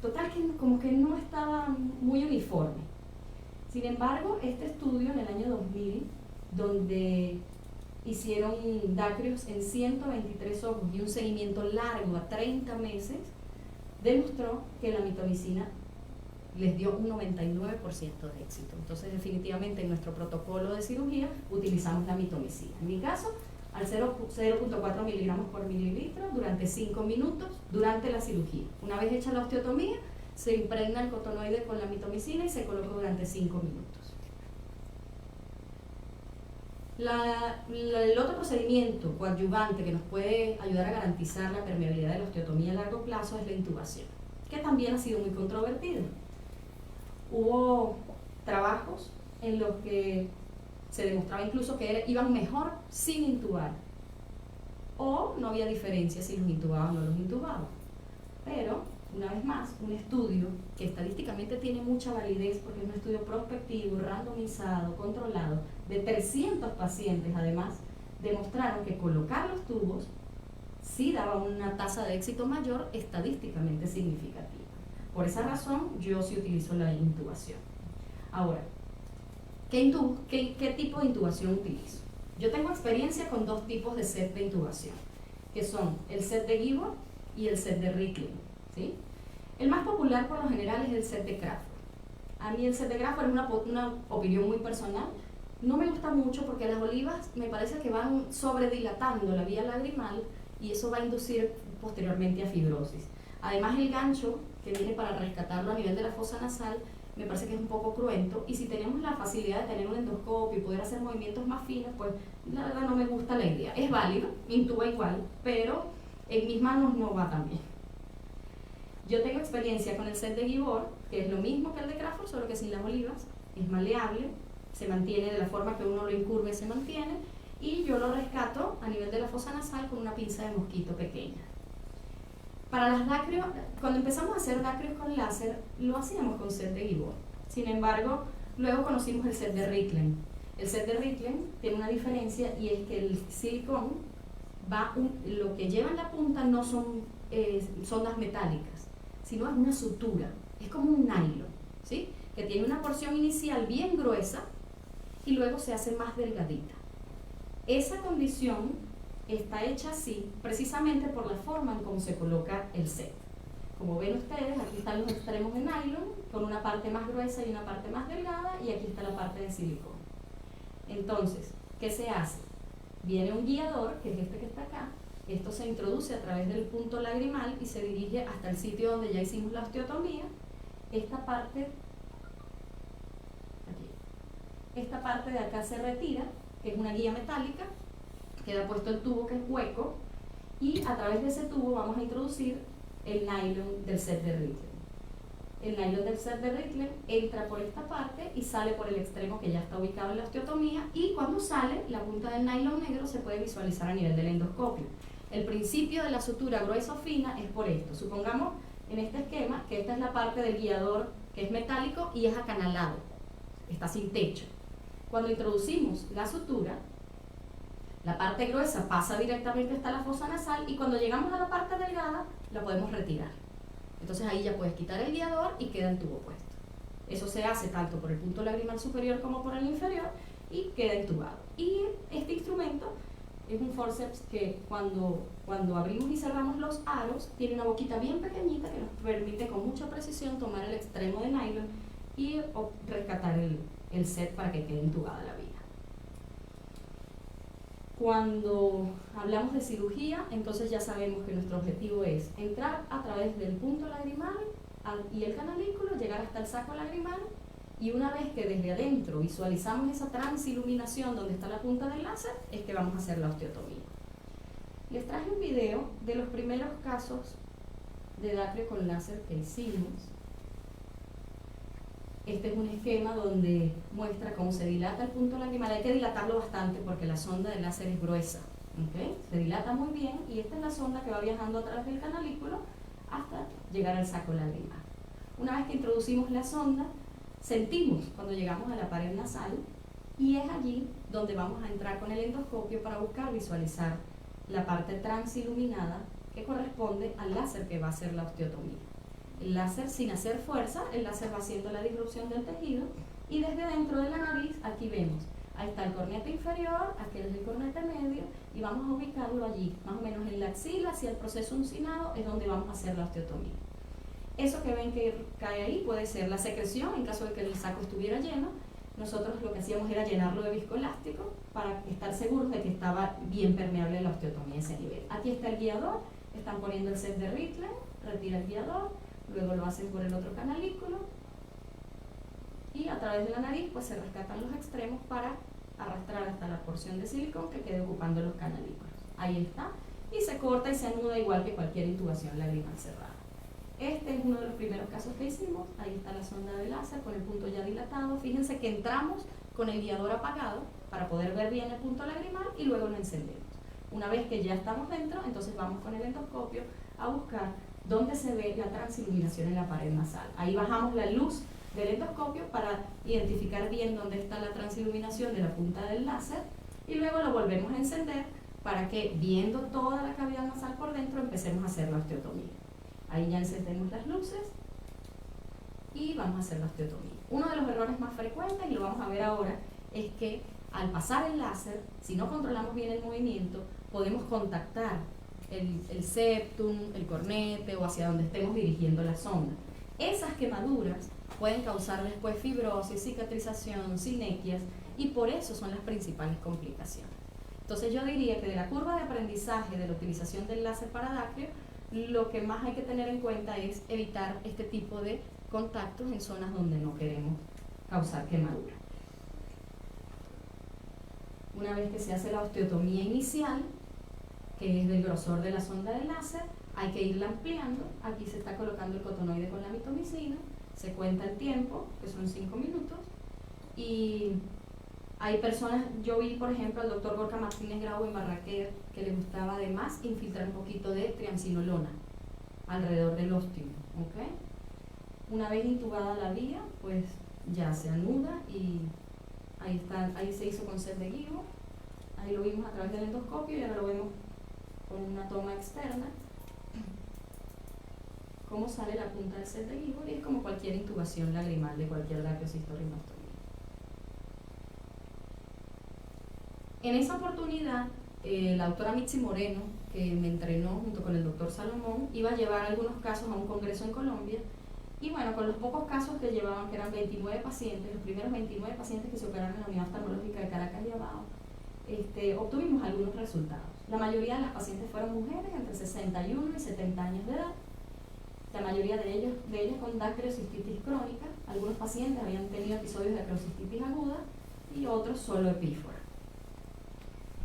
Total, que como que no estaba muy uniforme. Sin embargo, este estudio en el año 2000, donde hicieron dacrios en 123 ojos y un seguimiento largo a 30 meses, demostró que la mitomicina les dio un 99% de éxito. Entonces, definitivamente en nuestro protocolo de cirugía utilizamos la mitomicina. En mi caso, al 0.4 miligramos por mililitro durante 5 minutos durante la cirugía. Una vez hecha la osteotomía, se impregna el cotonoide con la mitomicina y se coloca durante 5 minutos. El otro procedimiento coadyuvante que nos puede ayudar a garantizar la permeabilidad de la osteotomía a largo plazo es la intubación, que también ha sido muy controvertida. Hubo trabajos en los que se demostraba incluso que iban mejor sin intubar, o no había diferencia si los intubaban o no los intubaban. Pero, una vez más, un estudio que estadísticamente tiene mucha validez porque es un estudio prospectivo, randomizado, controlado, de 300 pacientes además, demostraron que colocar los tubos sí daba una tasa de éxito mayor estadísticamente significativa. Por esa razón, yo sí utilizo la intubación. Ahora, ¿qué tipo de intubación utilizo? Yo tengo experiencia con dos tipos de set de intubación, que son el set de Gibor y el set de Ricklin, ¿sí? El más popular por lo general es el set de Crawford. A mí el set de Crawford es una opinión muy personal. No me gusta mucho porque las olivas me parece que van sobredilatando la vía lagrimal y eso va a inducir posteriormente a fibrosis. Además, el gancho que viene para rescatarlo a nivel de la fosa nasal me parece que es un poco cruento, y si tenemos la facilidad de tener un endoscopio y poder hacer movimientos más finos, pues la verdad no me gusta la idea. Es válido, intuba igual, pero en mis manos no va tan bien. Yo tengo experiencia con el set de Gibor, que es lo mismo que el de Crawford, solo que sin las olivas, es maleable, se mantiene de la forma que uno lo incurve, se mantiene, y yo lo rescato a nivel de la fosa nasal con una pinza de mosquito pequeña. Para las dacrios, cuando empezamos a hacer dacrios con láser, lo hacíamos con set de Gibor. Sin embargo, luego conocimos el set de Ricklin. El set de Ricklin tiene una diferencia, y es que el silicón lo que lleva en la punta no son sondas metálicas, sino es una sutura, es como un nylon, ¿sí? Que tiene una porción inicial bien gruesa y luego se hace más delgadita. Esa condición está hecha así precisamente por la forma en cómo se coloca el set. Como ven ustedes, aquí están los extremos de nylon con una parte más gruesa y una parte más delgada, y aquí está la parte de silicón. Entonces, ¿qué se hace? Viene un guiador, que es este que está acá. Esto se introduce a través del punto lagrimal y se dirige hasta el sitio donde ya hicimos la osteotomía. Esta parte de acá se retira, que es una guía metálica, queda puesto el tubo, que es hueco, y a través de ese tubo vamos a introducir el nylon del set de Ricklin. El nylon del set de Ricklin entra por esta parte y sale por el extremo que ya está ubicado en la osteotomía, y cuando sale, la punta del nylon negro se puede visualizar a nivel del endoscopio. El principio de la sutura gruesa o fina es por esto. Supongamos en este esquema que esta es la parte del guiador, que es metálico y es acanalado, está sin techo. Cuando introducimos la sutura, la parte gruesa pasa directamente hasta la fosa nasal, y cuando llegamos a la parte delgada la podemos retirar. Entonces ahí ya puedes quitar el guiador y queda el tubo puesto. Eso se hace tanto por el punto lagrimal superior como por el inferior y queda intubado. Y este instrumento es un forceps que cuando abrimos y cerramos los aros tiene una boquita bien pequeñita que nos permite con mucha precisión tomar el extremo de nylon y rescatar el set para que quede intubada la vía. Cuando hablamos de cirugía, entonces ya sabemos que nuestro objetivo es entrar a través del punto lagrimal y el canalículo, llegar hasta el saco lagrimal, y una vez que desde adentro visualizamos esa transiluminación donde está la punta del láser, es que vamos a hacer la osteotomía. Les traje un video de los primeros casos de dacrio con láser que hicimos. Este es un esquema donde muestra cómo se dilata el punto lagrimal. Hay que dilatarlo bastante porque la sonda de láser es gruesa, ¿okay? Se dilata muy bien, y esta es la sonda que va viajando a través del canalículo hasta llegar al saco lagrimal. Una vez que introducimos la sonda, sentimos cuando llegamos a la pared nasal, y es allí donde vamos a entrar con el endoscopio para buscar visualizar la parte transiluminada que corresponde al láser que va a hacer la osteotomía. El láser, sin hacer fuerza, el láser va haciendo la disrupción del tejido, y desde dentro de la nariz, aquí vemos, ahí está el cornete inferior, aquí es el cornete medio, y vamos a ubicarlo allí, más o menos en la axila, hacia el proceso uncinado, es donde vamos a hacer la osteotomía. Eso que ven que cae ahí puede ser la secreción, en caso de que el saco estuviera lleno. Nosotros lo que hacíamos era llenarlo de viscoelástico para estar seguros de que estaba bien permeable la osteotomía a ese nivel. Aquí está el guiador, están poniendo el set de Ricklin, retira el guiador, luego lo hacen por el otro canalículo, y a través de la nariz pues se rescatan los extremos para arrastrar hasta la porción de silicón que quede ocupando los canalículos. Ahí está. Y se corta y se anuda igual que cualquier intubación lagrimal cerrada. Este es uno de los primeros casos que hicimos. Ahí está la sonda de láser con el punto ya dilatado. Fíjense que entramos con el guiador apagado para poder ver bien el punto lagrimal y luego lo encendemos. Una vez que ya estamos dentro, entonces vamos con el endoscopio a buscar dónde se ve la transiluminación en la pared nasal. Ahí bajamos la luz del endoscopio para identificar bien dónde está la transiluminación de la punta del láser y luego lo volvemos a encender para que, viendo toda la cavidad nasal por dentro, empecemos a hacer la osteotomía. Ahí ya encendemos las luces y vamos a hacer la osteotomía. Uno de los errores más frecuentes, y lo vamos a ver ahora, es que al pasar el láser, si no controlamos bien el movimiento, podemos contactar el septum, el cornete o hacia donde estemos dirigiendo la sonda. Esas quemaduras pueden causar después fibrosis, cicatrización, sinequias, y por eso son las principales complicaciones. Entonces yo diría que de la curva de aprendizaje de la utilización del láser para dacrio, lo que más hay que tener en cuenta es evitar este tipo de contactos en zonas donde no queremos causar quemadura. Una vez que se hace la osteotomía inicial, que es del grosor de la sonda de láser, hay que irla ampliando. Aquí se está colocando el cotonoide con la mitomicina, se cuenta el tiempo, que son 5 minutos, y hay personas, yo vi por ejemplo al doctor Gorka Martínez Grau en Barraquer, que le gustaba además infiltrar un poquito de triamcinolona alrededor del ósteo, ¿okay? Una vez intubada la vía, pues ya se anuda y ahí está, ahí se hizo con set de Guigo, ahí lo vimos a través del endoscopio y ahora lo vemos con una toma externa, cómo sale la punta del set de Guigo, y es como cualquier intubación lagrimal de cualquier dacriocistorrinostomía. En esa oportunidad, la doctora Mitzi Moreno, que me entrenó junto con el doctor Salomón, iba a llevar algunos casos a un congreso en Colombia, y bueno, con los pocos casos que llevaban, que eran 29 pacientes, los primeros 29 pacientes que se operaron en la unidad oftalmológica de Caracas y Abao, obtuvimos algunos resultados. La mayoría de las pacientes fueron mujeres entre 61 y 70 años de edad, la mayoría de ellas con dacrocistitis crónica. Algunos pacientes habían tenido episodios de dacrocistitis aguda y otros solo epífora.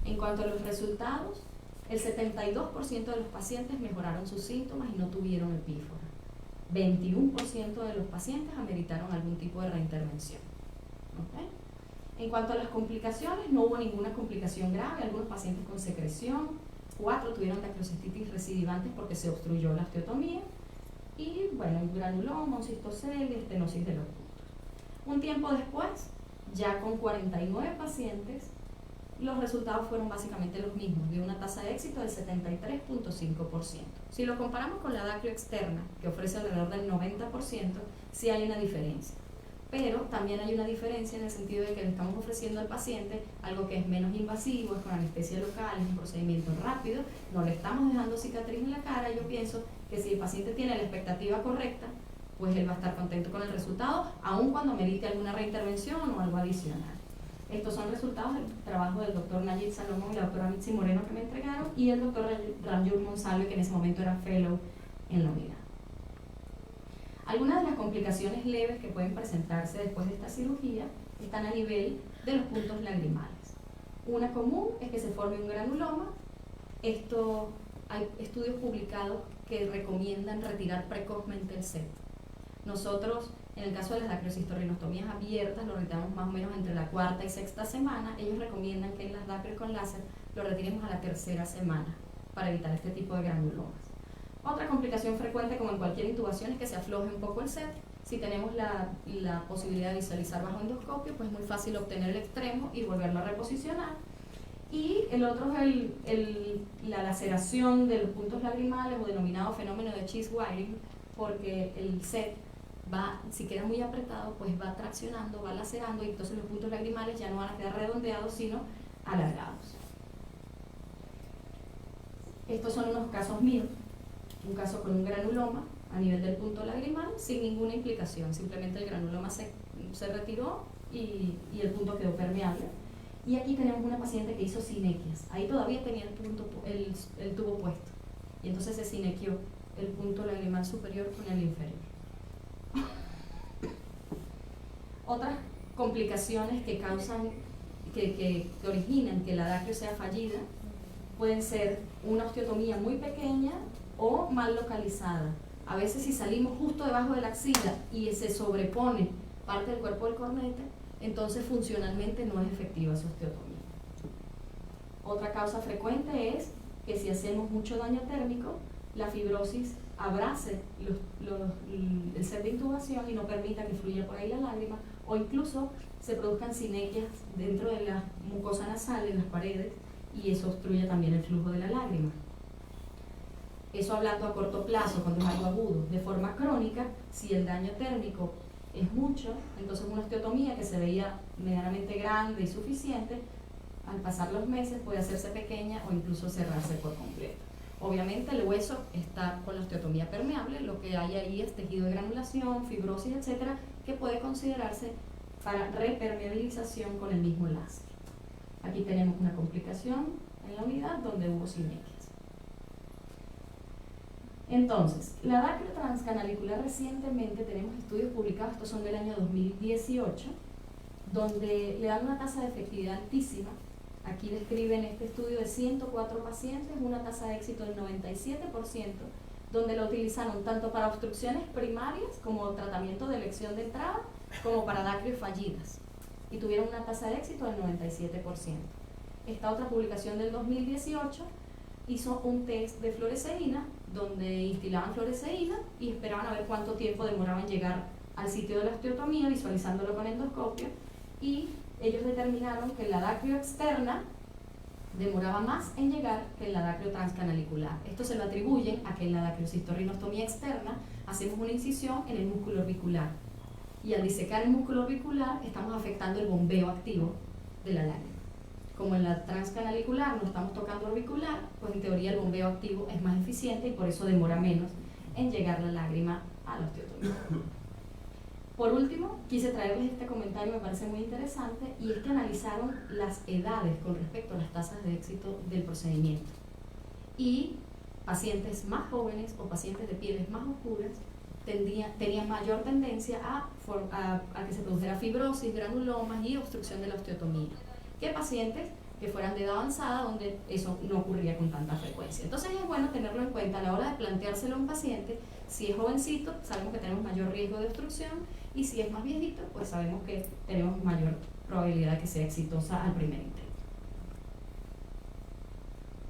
En cuanto a los resultados, el 72% de los pacientes mejoraron sus síntomas y no tuvieron epífora. 21% de los pacientes ameritaron algún tipo de reintervención. ¿Okay? En cuanto a las complicaciones, no hubo ninguna complicación grave, algunos pacientes con secreción, 4 tuvieron dacrocistitis recidivantes porque se obstruyó la osteotomía, y bueno, un granuloma, un cistocelia, estenosis de los puntos. Un tiempo después, ya con 49 pacientes, los resultados fueron básicamente los mismos, de una tasa de éxito del 73.5%. Si lo comparamos con la dacrio externa, que ofrece alrededor del 90%, sí hay una diferencia. Pero también hay una diferencia en el sentido de que le estamos ofreciendo al paciente algo que es menos invasivo, es con anestesia local, es un procedimiento rápido, no le estamos dejando cicatriz en la cara. Yo pienso que si el paciente tiene la expectativa correcta, pues él va a estar contento con el resultado, aun cuando merite alguna reintervención o algo adicional. Estos son resultados del trabajo del doctor Nayib Salomón y la doctora Mitzi Moreno que me entregaron, y el doctor Ranjur Monsalve, que en ese momento era fellow en la unidad. Algunas de las complicaciones leves que pueden presentarse después de esta cirugía están a nivel de los puntos lagrimales. Una común es que se forme un granuloma. Esto hay estudios publicados que recomiendan retirar precozmente el set. Nosotros, en el caso de las dacriocistorrinostomías abiertas, lo retiramos más o menos entre la 4ª y 6ª semana. Ellos recomiendan que en las dacrios con láser lo retiremos a la 3ª semana para evitar este tipo de granulomas. Otra complicación frecuente, como en cualquier intubación, es que se afloje un poco el set. Si tenemos la posibilidad de visualizar bajo endoscopio, pues es muy fácil obtener el extremo y volverlo a reposicionar. Y el otro es la laceración de los puntos lagrimales, o denominado fenómeno de cheese wiring, porque el set va, si queda muy apretado, pues va traccionando, va lacerando, y entonces los puntos lagrimales ya no van a quedar redondeados, sino alargados. Estos son unos casos míos. Un caso con un granuloma a nivel del punto lagrimal sin ninguna implicación, simplemente el granuloma se retiró y el punto quedó permeable. Y aquí tenemos una paciente que hizo sinequias, ahí todavía tenía el tubo puesto, y entonces se sinequió el punto lagrimal superior con el inferior. Otras complicaciones que causan que originan que la adactio sea fallida pueden ser una osteotomía muy pequeña o mal localizada. A veces si salimos justo debajo de la axila y se sobrepone parte del cuerpo del cornete, entonces funcionalmente no es efectiva su osteotomía. Otra causa frecuente es que si hacemos mucho daño térmico, la fibrosis abrace el set de intubación y no permita que fluya por ahí la lágrima, o incluso se produzcan sinequias dentro de la mucosa nasal, en las paredes, y eso obstruye también el flujo de la lágrima. Eso hablando a corto plazo, cuando es algo agudo. De forma crónica, si el daño térmico es mucho, entonces una osteotomía que se veía medianamente grande y suficiente, al pasar los meses puede hacerse pequeña o incluso cerrarse por completo. Obviamente el hueso está con la osteotomía permeable, lo que hay ahí es tejido de granulación, fibrosis, etcétera, que puede considerarse para repermeabilización con el mismo láser. Aquí tenemos una complicación en la unidad donde hubo sinequias. Entonces, la adactio transcanalicular recientemente tenemos estudios publicados, estos son del año 2018, donde le dan una tasa de efectividad altísima. Aquí describen este estudio de 104 pacientes, una tasa de éxito del 97%, donde la utilizaron tanto para obstrucciones primarias como tratamiento de elección de entrada, como para adactrios fallidas, y tuvieron una tasa de éxito del 97%. Esta otra publicación del 2018 hizo un test de fluoresceína, donde instilaban fluoresceína y esperaban a ver cuánto tiempo demoraba en llegar al sitio de la osteotomía, visualizándolo con endoscopio, y ellos determinaron que la adactio externa demoraba más en llegar que en la adactio transcanalicular. Esto se lo atribuyen a que en la adactiocistorrinostomía externa hacemos una incisión en el músculo orbicular, y al disecar el músculo orbicular estamos afectando el bombeo activo de la lágrima. Como en la transcanalicular no estamos tocando orbicular, pues en teoría el bombeo activo es más eficiente y por eso demora menos en llegar la lágrima a la osteotomía. Por último, quise traerles este comentario, me parece muy interesante, y es que analizaron las edades con respecto a las tasas de éxito del procedimiento. Y pacientes más jóvenes o pacientes de pieles más oscuras tenían mayor tendencia a que se produjera fibrosis, granulomas y obstrucción de la osteotomía, que pacientes que fueran de edad avanzada, donde eso no ocurría con tanta frecuencia. Entonces es bueno tenerlo en cuenta a la hora de planteárselo a un paciente. Si es jovencito, sabemos que tenemos mayor riesgo de obstrucción, y si es más viejito, pues sabemos que tenemos mayor probabilidad de que sea exitosa al primer intento.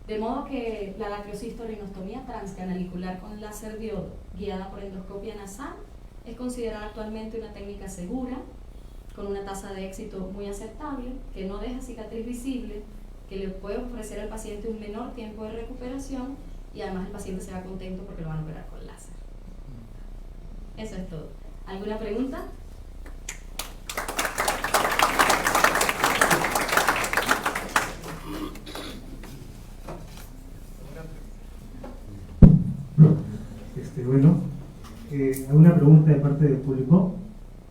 De modo que la adactiocistorrinostomía transcanalicular con láser diodo guiada por endoscopia nasal es considerada actualmente una técnica segura, con una tasa de éxito muy aceptable, que no deja cicatriz visible, que le puede ofrecer al paciente un menor tiempo de recuperación, y además el paciente se va contento porque lo van a operar con láser. Eso es todo. ¿Alguna pregunta? Bueno, ¿alguna pregunta de parte del público,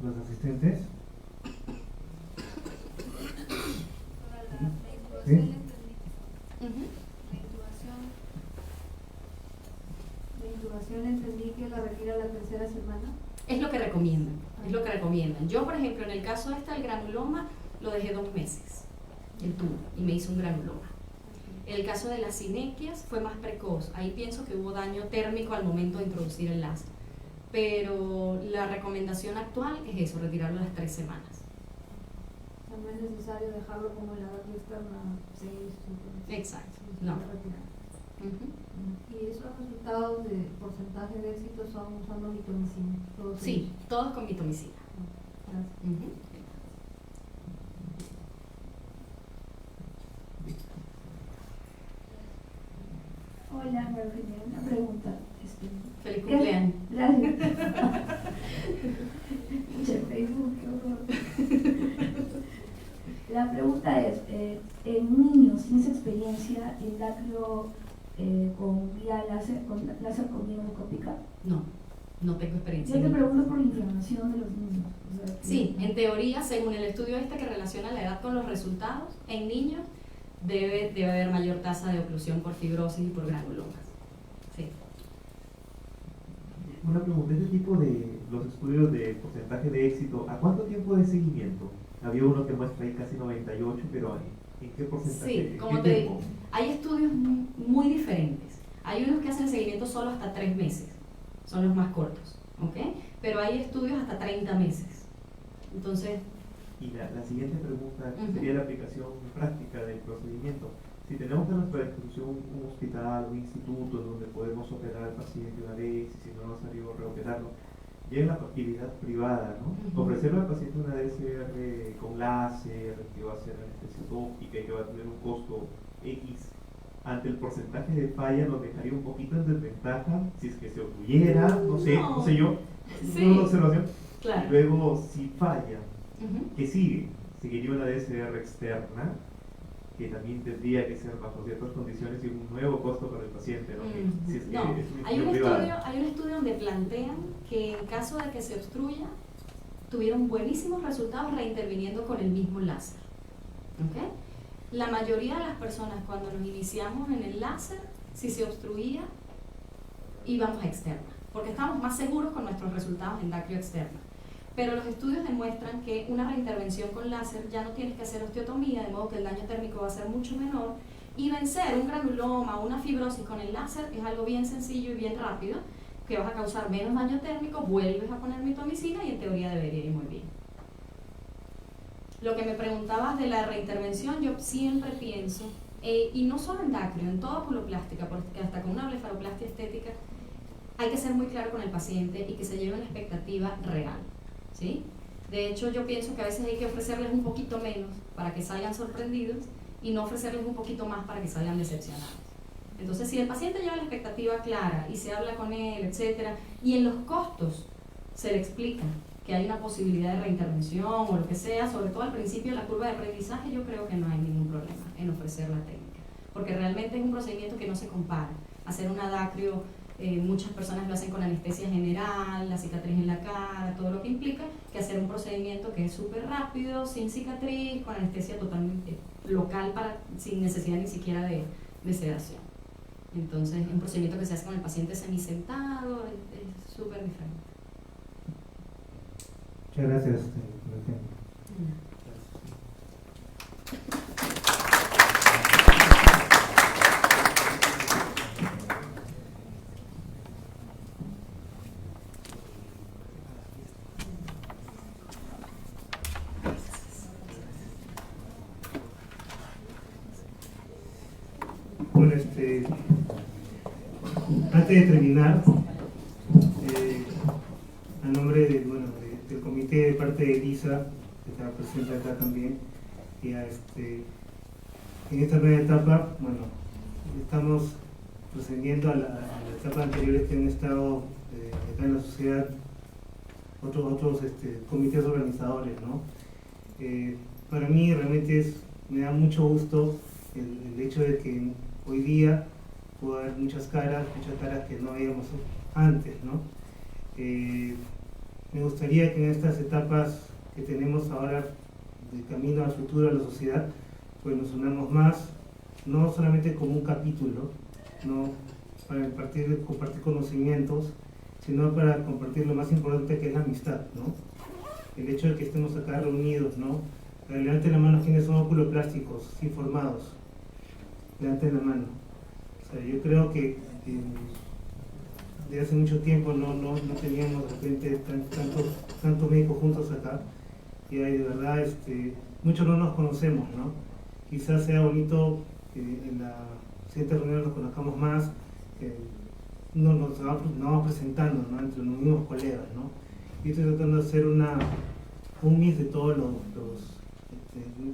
los asistentes? ¿Sí? La intubación entendí que la retira la tercera semana. Es lo que recomiendan, es lo que recomiendan. Yo, por ejemplo, en el caso del granuloma, lo dejé 2 meses, el tubo, y me hizo un granuloma. En el caso de las sinequias fue más precoz, ahí pienso que hubo daño térmico al momento de introducir el láser. Pero la recomendación actual es eso, retirarlo a las 3 semanas. No es necesario dejarlo como en la adactio externa 6, 7. Exacto, no. ¿Y esos resultados de porcentaje de éxito son usando mitomicina? Sí, todos con mitomicina. Gracias. Hola, María Eugenia, una pregunta. Feliz cumpleaños. Gracias. Che, Facebook, qué horror. La pregunta es, en niños, ¿tienes experiencia en dactio con vía láser, con vía endoscópica? No, no tengo experiencia. Yo te pregunto por la inflamación de los niños. O sea, sí, en teoría, según el estudio que relaciona la edad con los resultados, en niños debe haber mayor tasa de oclusión por fibrosis y por granulomas. Sí. Una pregunta, este tipo de los estudios de porcentaje de éxito, ¿a cuánto tiempo de seguimiento? Había uno que muestra ahí casi 98, pero ¿en qué porcentaje? Sí, como te digo, hay estudios muy diferentes. Hay unos que hacen seguimiento solo hasta 3 meses, son los más cortos, ¿ok? Pero hay estudios hasta 30 meses. Entonces... Y la siguiente pregunta Ujú. sería la aplicación práctica del procedimiento. Si tenemos en nuestra disposición un hospital, un instituto donde podemos operar al paciente una vez y si no nos salió reoperarlo, ya en la facilidad privada, ¿no? Ujú. Ofrecerle al paciente una DSR con láser, que va a ser anestesia tópica y que va a tener un costo X, ante el porcentaje de falla nos dejaría un poquito en desventaja si es que se ocurriera, no sé yo, Sí. una observación. Claro. Y luego, si falla, Ujú. ¿qué sigue? Seguiría una DSR externa, que también tendría que ser bajo ciertas condiciones y un nuevo costo para el paciente, ¿no? Si es que No, es un hay un privado. estudio donde plantean que en caso de que se obstruya, tuvieron buenísimos resultados reinterviniendo con el mismo láser. ¿Ok? La mayoría de las personas cuando nos iniciamos en el láser, si se obstruía, íbamos a externa, porque estábamos más seguros con nuestros resultados en dacrio externa. Pero los estudios demuestran que una reintervención con láser ya no tienes que hacer osteotomía, de modo que el daño térmico va a ser mucho menor, y vencer un granuloma o una fibrosis con el láser es algo bien sencillo y bien rápido, que vas a causar menos daño térmico, vuelves a poner mitomicina y en teoría debería ir muy bien. Lo que me preguntabas de la reintervención, yo siempre pienso, y no solo en dacrio, en toda puloplástica, porque hasta con una blefaroplastia estética, hay que ser muy claro con el paciente y que se lleve una expectativa real, ¿sí? De hecho, yo pienso que a veces hay que ofrecerles un poquito menos para que salgan sorprendidos y no ofrecerles un poquito más para que salgan decepcionados. Entonces, si el paciente lleva la expectativa clara y se habla con él, etcétera, y en los costos se le explica que hay una posibilidad de reintervención o lo que sea, sobre todo al principio de la curva de aprendizaje, yo creo que no hay ningún problema en ofrecer la técnica, porque realmente es un procedimiento que no se compara. Hacer un adacrio, muchas personas lo hacen con anestesia general, la cicatriz en la cara, todo lo que implica, que hacer un procedimiento que es súper rápido, sin cicatriz, con anestesia totalmente local, sin necesidad ni siquiera de sedación. Entonces, un procedimiento que se hace con el paciente semisentado es súper diferente. Muchas gracias por el ejemplo. Bueno, antes de terminar, a nombre del comité de parte de Elisa, que está presente acá también, ya en esta nueva etapa, bueno, estamos procediendo a las etapas anteriores que han estado acá en la sociedad otros comités organizadores, ¿no? Para mí realmente me da mucho gusto el hecho de que hoy día pueda haber muchas caras que no veíamos antes, ¿no? Me gustaría que en estas etapas que tenemos ahora de camino al futuro de la sociedad, pues nos unamos más, no solamente como un capítulo, no para compartir conocimientos, sino para compartir lo más importante, que es la amistad, ¿no? El hecho de que estemos acá reunidos, ¿no? Levanten la mano quienes son oculoplásticos, informados. Levanten la mano. O sea, yo creo que de hace mucho tiempo no teníamos de repente tantos médicos juntos acá. Y de verdad, muchos no nos conocemos, ¿no? Quizás sea bonito que en la siguiente reunión nos conozcamos más, nos vamos presentando, ¿no? Entre los mismos colegas, ¿no? Y estoy tratando de hacer un mix de todos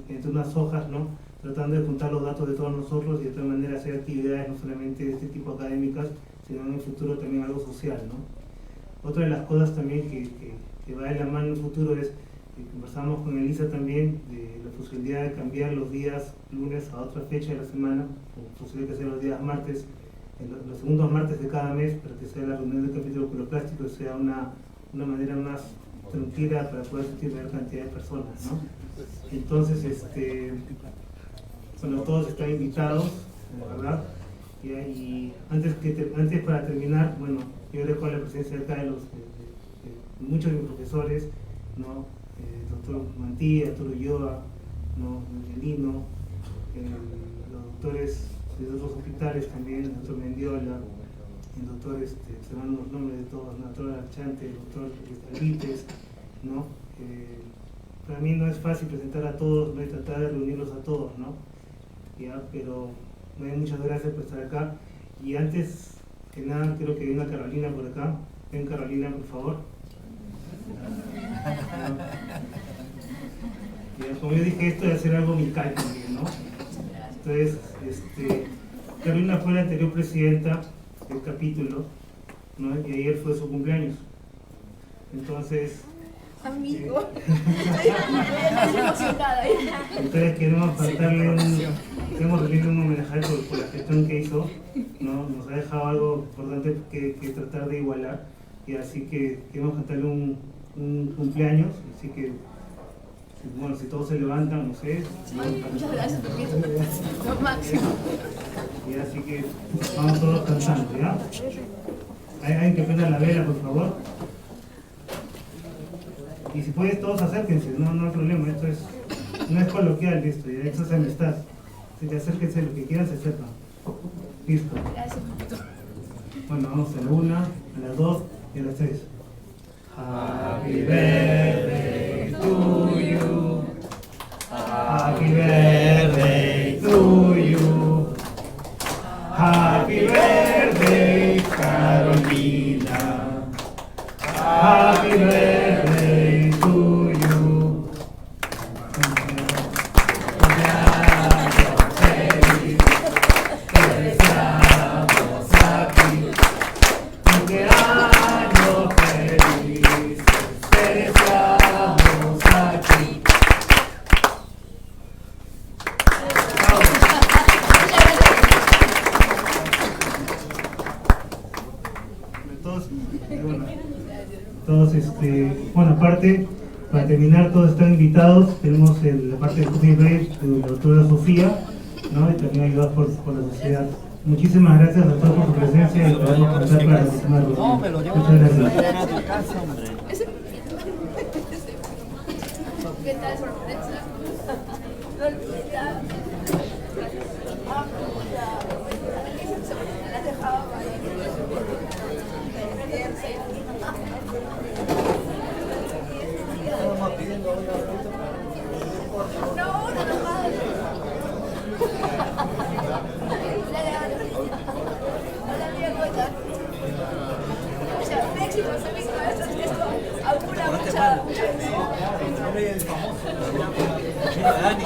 entre unas hojas, ¿no? Tratando de juntar los datos de todos nosotros y de tal manera hacer actividades no solamente de este tipo académicas, sino en el futuro también algo social, ¿no? Otra de las cosas también que va de la mano en el futuro es que conversamos con Elisa también de la posibilidad de cambiar los días lunes a otra fecha de la semana, o posible que sea los días martes, los segundos martes de cada mes, para que sea la reunión del capítulo oculoplástico y sea una manera más tranquila para poder asistir a mayor cantidad de personas, ¿no? Entonces, bueno, todos están invitados, ¿verdad? Y antes para terminar, bueno, yo recuerdo la presencia acá de muchos de mis profesores, ¿no? El doctor Mantilla, Arturo Ulloa, ¿no? Angelino, los doctores de otros hospitales también, el doctor Mendiola, el doctor, se van los nombres de todos, el doctor Archante, el doctor Alites, ¿no? Para mí no es fácil presentar a todos, no hay tratar de reunirlos a todos, ¿no? Ya, pero muchas gracias por estar acá. Y antes que nada, creo que venga Carolina por acá. Ven Carolina, por favor. Ya, como yo dije, esto de hacer algo amical también, ¿no? Entonces, Carolina fue la anterior presidenta del capítulo, ¿no? Y ayer fue su cumpleaños. Entonces, amigo. Entonces queremos rendirle un homenaje por la gestión que hizo, ¿no? Nos ha dejado algo importante que tratar de igualar, y así que queremos cantarle un cumpleaños, así que bueno, si todos se levantan, no sé. Muchas gracias, lo máximo. Y así que vamos todos cantando, ¿ya? Hay que prender la vela, por favor. Y si puedes, todos acérquense, no hay problema, no es coloquial esto, ¿ya? Esto es amistad. Así que acérquense, lo que quieran se acercan. Listo. Gracias. Bueno, vamos a la 1, a las 2 y a las 3. Happy birthday to you. Happy birthday to you. Happy birthday, Carolina. Happy birthday to you. Te deseamos a ti. Cumpleaños feliz. Te deseamos a ti. Bueno, aparte, para terminar, todos están invitados. Tenemos la parte del coffee break de la doctora Sofía, ¿no? Y también ayudados por la sociedad. Muchísimas gracias a todos por su presencia y podemos contar para la próxima reunión. Muchas gracias. ¿Qué tal, sorpresa? No olvidaba. La dejaba Mira, Dani.